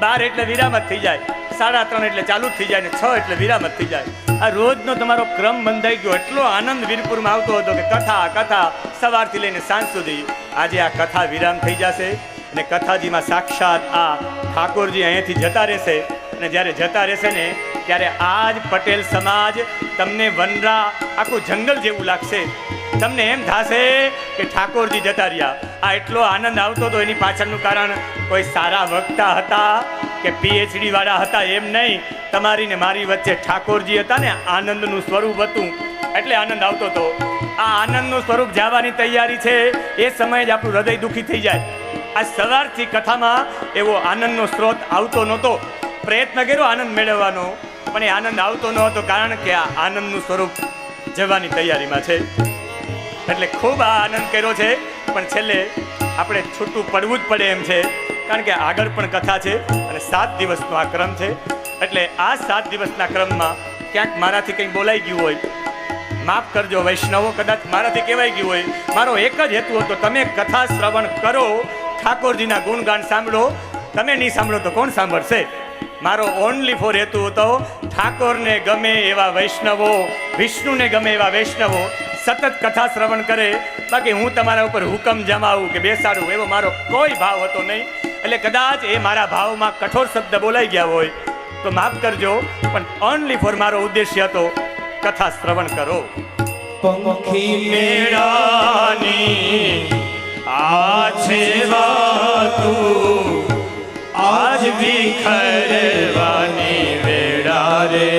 12 એટલે વિરામ જ થઈ જાય, 3:30 એટલે ચાલુ જ થઈ જાય, ને 6 એટલે વિરામ જ થઈ જાય. આ રોજનો તમારો ક્રમ બંધાઈ ગયો. એટલો આનંદ વીરપુરમાં આવતો હતો કે કથા સવારથી લઈને સાંજ સુધી. આજે આ કથા વિરામ થઈ જશે અને કથાજીમાં સાક્ષાત આ ઠાકોરજી અહીંયાથી જતા રહેશે. અને જ્યારે જતા રહેશે ને ત્યારે આજ પટેલ સમાજ તમને વનરા આખું જંગલ જેવું લાગશે. તમને એમ થશે કે ઠાકોરજી જતા રહ્યા. આ એટલો આનંદ આવતો હતો. એની પાછળનું કારણ કોઈ સારા વક્તા હતા કે PhD વાળા હતા એમ નહીં. તમારી ને મારી વચ્ચે ઠાકોરજી હતા ને, આનંદનું સ્વરૂપ હતું એટલે આનંદ આવતો હતો. આ આનંદનું સ્વરૂપ જવાની તૈયારી છે. એ સમયે જ આપણું હૃદય દુઃખી થઈ જાય. આ સવારથી કથામાં એવો આનંદનો સ્ત્રોત આવતો નહોતો. પ્રયત્ન કર્યો આનંદ મેળવવાનો, પણ એ આનંદ આવતો ન હતો, કારણ કે આ આનંદનું સ્વરૂપ જવાની તૈયારીમાં છે. એટલે ખૂબ આ આનંદ કર્યો છે, પણ છેલ્લે આપણે છૂટું પડવું જ પડે એમ છે, કારણ કે આગળ પણ કથા છે અને 7 દિવસનો આ ક્રમ છે. એટલે આ 7 દિવસના ક્રમમાં ક્યાંક મારાથી કંઈ બોલાઈ ગયું હોય, માફ કરજો વૈષ્ણવો, કદાચ મારાથી કહેવાય ગયું હોય. મારો એક જ હેતુ હતો, તમે કથા શ્રવણ કરો, ઠાકોરજીના ગુણગાન સાંભળો. તમે નહીં સાંભળો તો કોણ સાંભળશે? મારો ઓનલી ફોર હેતુ હતો ઠાકોરને ગમે એવા વૈષ્ણવો, વિષ્ણુને ગમે એવા વૈષ્ણવો સતત કથા શ્રવણ કરે. બાકી હું તમારા ઉપર હુકમ જમાવું કે બેસાડું એવો મારો કોઈ ભાવ હતો નહીં. એટલે કદાચ એ મારા ભાવમાં કઠોર શબ્દ બોલાઈ ગયા હોય તો માફ કરજો, પણ ઓનલી ફોર મારો ઉદ્દેશ્ય હતો કથા શ્રવણ કરો. પંખી મેળાની આ છે વાતું, આજ વિખરવાની વેળા રે,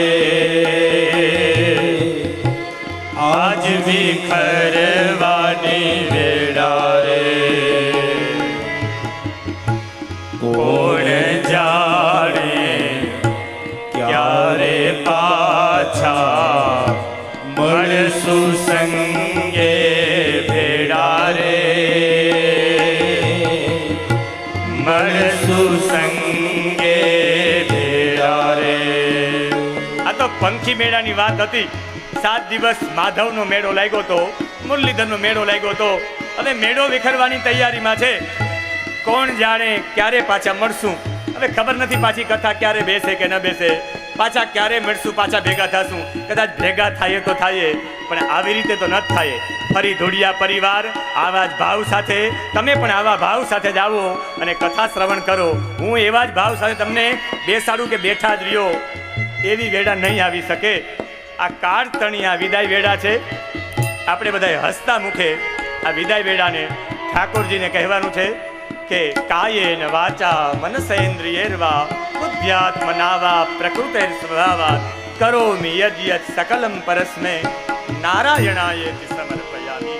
આજ વિખરવાની વેળા રે. કોણ જાણે ક્યારે પાછા મળશું સંગે ભેળા રે, મળશું સંગે ભેળા રે. આ તો પંખી મેળાની વાત હતી. 7 દિવસ માધવનો મેળો લાગ્યો હતો, મુરલીધરનો મેળો લાગ્યો હતો. હવે મેળો વિખરવાની તૈયારીમાં છે. કોણ જાણે ક્યારે પાછા મળશું. હવે ખબર નથી પાછી કથા ક્યારે બેસે કે ન બેસે, પાછા ક્યારે મળશું, પાછા ભેગા થશું. કદાચ ભેગા થાય તો થાય, પણ આવી રીતે તો ન જ થાય. ફરી ધોડિયા પરિવાર આવા જ ભાવ સાથે, તમે પણ આવા ભાવ સાથે જ આવો અને કથા શ્રવણ કરો. હું એવા જ ભાવ સાથે તમને બેસાડું કે બેઠા જ રહ્યો, એવી વેળા નહીં આવી શકે. આ કાળતણી આ વિદાય વેળા છે. આપણે બધાએ હસતા મુખે આ વિદાય વેળાને ઠાકોરજીને કહેવાનું છે કે કાયેન વાચા મનસેન્દ્રિયર્વા બુદ્ધ્યાત્મનાવા પ્રકૃતેર સ્વભાવા કરોમિ યદ યદ સકલમ પરસ્મે નારાયણાયેતિ સમર્પયામિ.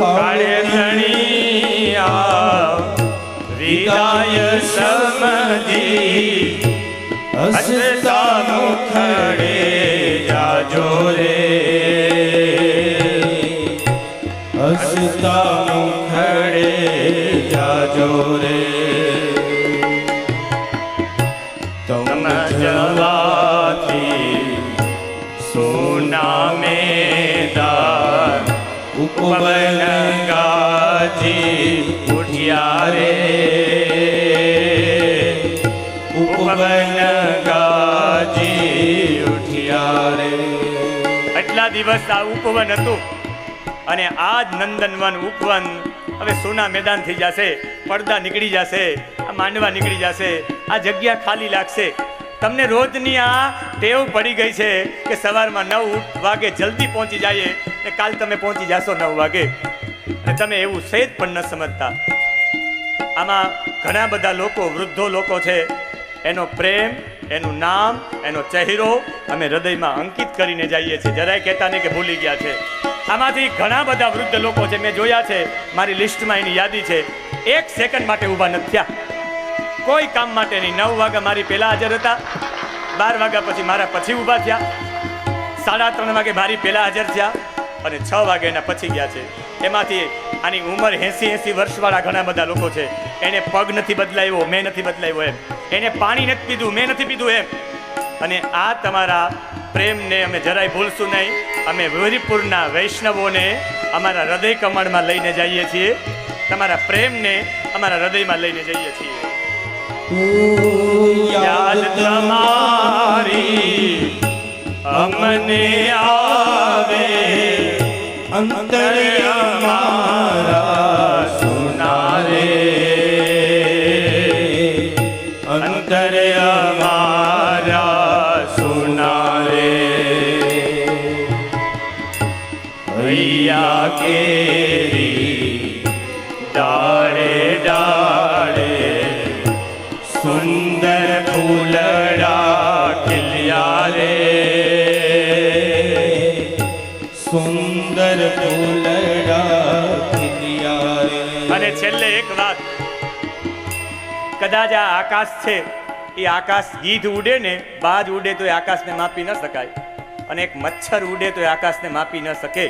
કાળતણી આ વિદાય સમજી હસતા મુખડે જાજો રે, હસતા મુખડે જાજો રે. તમ જવાથી સોના મેદાન ઉપવન ગાજી ઉઠ્યા રે, ઉપવન ગાજી ઉઠ્યા રે. એટલા દિવસ આ ઉપવન હતું અને આજ નંદનવન ઉપવન હવે સોના મેદાન થઈ જશે. પડદા નીકળી જશે, આ માંડવા નીકળી જશે, આ જગ્યા ખાલી લાગશે. તમને રોજની આ ટેવ પડી ગઈ છે કે સવારમાં 9 વાગે જલ્દી પહોંચી જઈએ ને કાલ તમે પહોંચી જશો 9 વાગે, અને તમે એવું સહેજ પણ ન સમજતા. આમાં ઘણા બધા લોકો, વૃદ્ધો લોકો છે, એનો પ્રેમ, એનું નામ, એનો ચહેરો અમે હૃદયમાં અંકિત કરીને જઈએ છીએ. જરાય કહેતા નહીં કે ભૂલી ગયા છે. આમાંથી ઘણા બધા વૃદ્ધ લોકો છે, મેં જોયા છે, મારી લિસ્ટમાં એની યાદી છે. 1 સેકન્ડ માટે ઊભા નથી થયા, કોઈ કામ માટે નહીં. 9 વાગ્યા મારી પહેલા હાજર હતા, 12 વાગ્યા પછી મારા પછી ઊભા થયા, 3:30 વાગે મારી પહેલા હાજર થયા અને 6 વાગે એના પછી ગયા છે. એમાંથી આની ઉંમર 80 વર્ષવાળા ઘણા બધા લોકો છે. એને પગ નથી બદલાવ્યો, મેં નથી બદલાવ્યો એમ. એને પાણી નથી પીધું, મેં નથી પીધું એમ. અને આ તમારા પ્રેમને અમે જરાય ભૂલશું નહીં. અમે વિરપુરના વૈષ્ણવોને અમારા હૃદય કમળમાં લઈને જઈએ છીએ, તમારા પ્રેમને અમારા હૃદયમાં લઈને જઈએ છીએ. યાદ તમારી અમને આવે, અંતર અમારા સુના રે, અંતર અમારા સુના રે. હૈયા કેરી ડાળે ડાળે સુંદર ફૂલડા ખીલ્યા રે, સુંદર ફૂલડા ખીલ્યા રે. અને છેલ્લે એક વાત, કદાચ આ આકાશ છે એ આકાશ ગીધ ઉડે ને બાજ ઉડે તો એ આકાશને માપી ન શકાય, અને એક મચ્છર ઉડે તો એ આકાશને માપી ન શકે.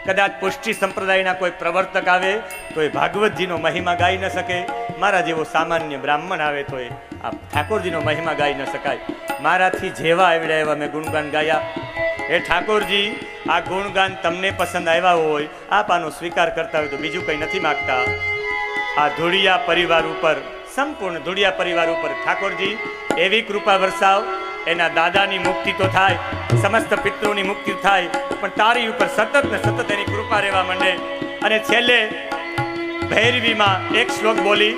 કદાચ પુષ્ટિ સંપ્રદાયના કોઈ પ્રવર્તક આવે તો એ ભાગવતજીનો મહિમા ગાઈ ન શકે. મારા જેવો સામાન્ય બ્રાહ્મણ આવે તો એ આ ઠાકોરજીનો મહિમા ગાઈ ન શકાય. મારાથી જેવા આવડ્યા એવા મેં ગુણગાન ગાયા. હે ઠાકોરજી, આ ગુણગાન તમને પસંદ આવ્યા હોય, આપ આનો સ્વીકાર કરતા હોય તો બીજું કંઈ નથી માગતા. આ ધોળિયા પરિવાર ઉપર, સંપૂર્ણ ધોળિયા પરિવાર ઉપર ઠાકોરજી એવી કૃપા વરસાવ, એના દાદાની મુક્તિ તો થાય, સમસ્ત પિતૃની મુક્તિ થાય, પણ તારી ઉપર સતત ને સતત એની કૃપા રહેવા માંડે. અને છેલ્લે ભૈરવીમાં એક શ્લોક બોલી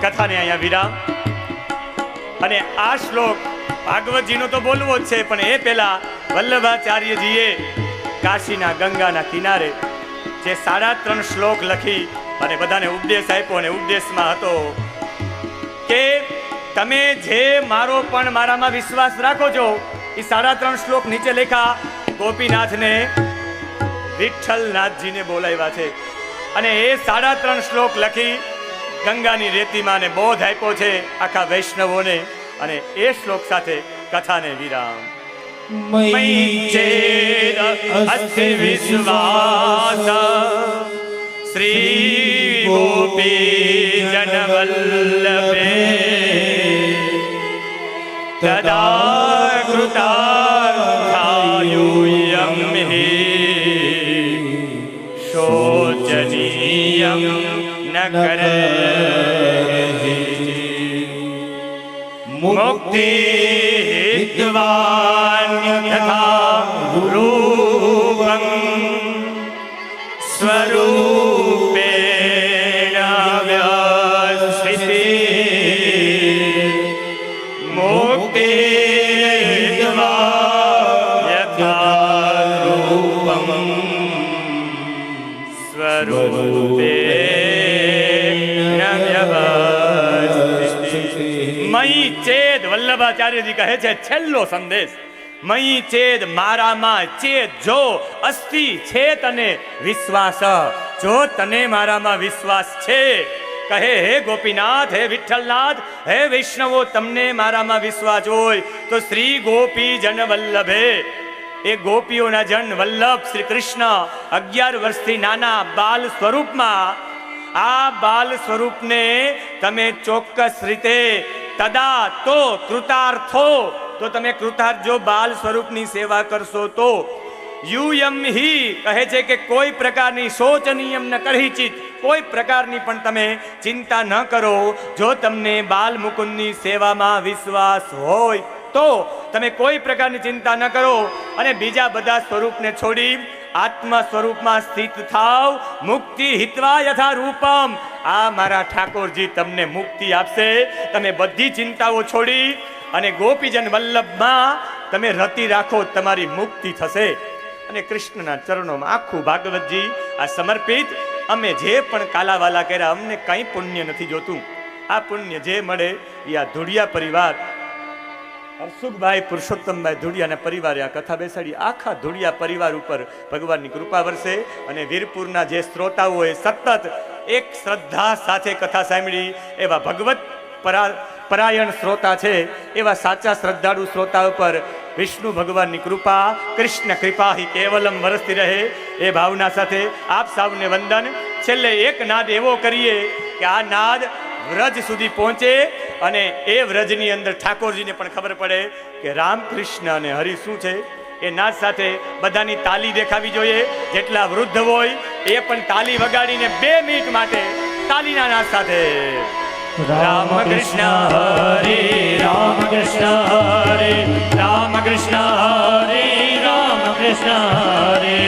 કથાને અહીંયા વિરામ. અને આ શ્લોક ભાગવતજીનો તો બોલવો જ છે, પણ એ પહેલા વલ્લભાચાર્યજીએ કાશીના ગંગાના કિનારે જે 3.5 શ્લોક લખી અને બધાને ઉપદેશ આપ્યો, અને ઉપદેશમાં હતો કે તમે જે મારો પણ મારામાં વિશ્વાસ રાખો છો, એ 3.5 શ્લોક નીચે લેખા ગોપીનાથને વિઠ્ઠલનાથજીને બોલાવ્યા છે. અને એ 3.5 શ્લોક લખી ગંગાની રેતીમાં ને બોધ આપ્યો છે આખા વૈષ્ણવોને. અને એ શ્લોક સાથે કથાને વિરામ. મયી ચેદ અસ્તિ વિશ્વાસ શ્રી ગોપી જન વલ્લભે તદા કૃતાર્થાયુયમ હિ શોચનીયમ ન કરેહિ મુક્તિ હિત્વાન્યથા રૂપં સ્વરૂપેણ વ્યસ્થિતિ મુક્તિ હિત્વાન્યથા રૂપં સ્વરૂપેણ વ્યસ્થિતિ. મયી ચેદ, વલ્લભાચાર્યજી કહે છે છેલ્લો સંદેશ, મયી ચેદ, મારામાં ચેદ જો, અસ્તિ છે તને વિશ્વાસ, જો તને મારામાં વિશ્વાસ છે. કહે હે ગોપીનાથ, હે વિઠ્ઠલનાથ, હે વૈષ્ણવો, તમને મારામાં વિશ્વાસ હોય તો શ્રી ગોપી જન વલ્લભે, એ ગોપીઓના જન વલ્લભ શ્રી કૃષ્ણ 11 વર્ષથી નાના બાલ સ્વરૂપમાં, આ બાલ સ્વરૂપને તમે ચોક્કસ રીતે તદા તો કૃતાર્થો, તો તમે કૃતાર્થ જો બાલ સ્વરૂપની સેવા કરશો તો. યુયમ હિ કહે છે કે કોઈ પ્રકારની શોચનીયમ ન કરહિચિત, કોઈ પ્રકારની પણ તમે ચિંતા ન કરો. જો તમને બાલ મુકુંદની સેવામાં વિશ્વાસ હોય તો તમે કોઈ પ્રકારની ચિંતા ન કરો, અને બીજા બધા સ્વરૂપને છોડી આત્મ સ્વરૂપમાં સ્થિત થાવ. મુક્તિ હિત્વા યથા રૂપમ, આ મારા ઠાકોરજી તમને મુક્તિ આપશે. તમે બધી ચિંતાઓ છોડી અને ગોપીજન વલ્લભમાં તમે રતિ રાખો, તમારી મુક્તિ થશે. અને કૃષ્ણના ચરણોમાં આખું ભાગવતજી આ સમર્પિત. અમે જે પણ કાલાવાલા કર્યા, અમને કંઈ પુણ્ય નથી જોતું. આ પુણ્ય જે મળે એ આ ધોળિયા પરિવાર, હરસુખભાઈ પુરુષોત્તમભાઈ ધોળિયાના પરિવારે આ કથા બેસાડી. આખા ધોળિયા પરિવાર ઉપર ભગવાનની કૃપા વરસે. અને વીરપુરના જે શ્રોતાઓએ સતત એક શ્રદ્ધા સાથે કથા સાંભળી, એવા ભગવત પરાયણ શ્રોતા છે, એવા સાચા શ્રદ્ધાળુ શ્રોતા ઉપર વિષ્ણુ ભગવાનની કૃપા, કૃષ્ણ કૃપા હિ કેવલમ વરસતી રહે, એ ભાવના સાથે આપ સૌને વંદન. છેલ્લે એક નાદ એવો કરીએ કે આ નાદ વ્રજ સુધી પહોંચે, અને એ વ્રજની અંદર ઠાકોરજીને પણ ખબર પડે કે રામ કૃષ્ણ અને હરિ શું છે. એ નાદ સાથે બધાની તાલી દેખાવી જોઈએ. જેટલા વૃદ્ધ હોય એ પણ તાલી વગાડીને 2 મિનિટ માટે તાલીના નાદ સાથે રામ કૃષ્ણ હરે રામ કૃષ્ણ હરે રામ કૃષ્ણ હરે રામ કૃષ્ણ હરે.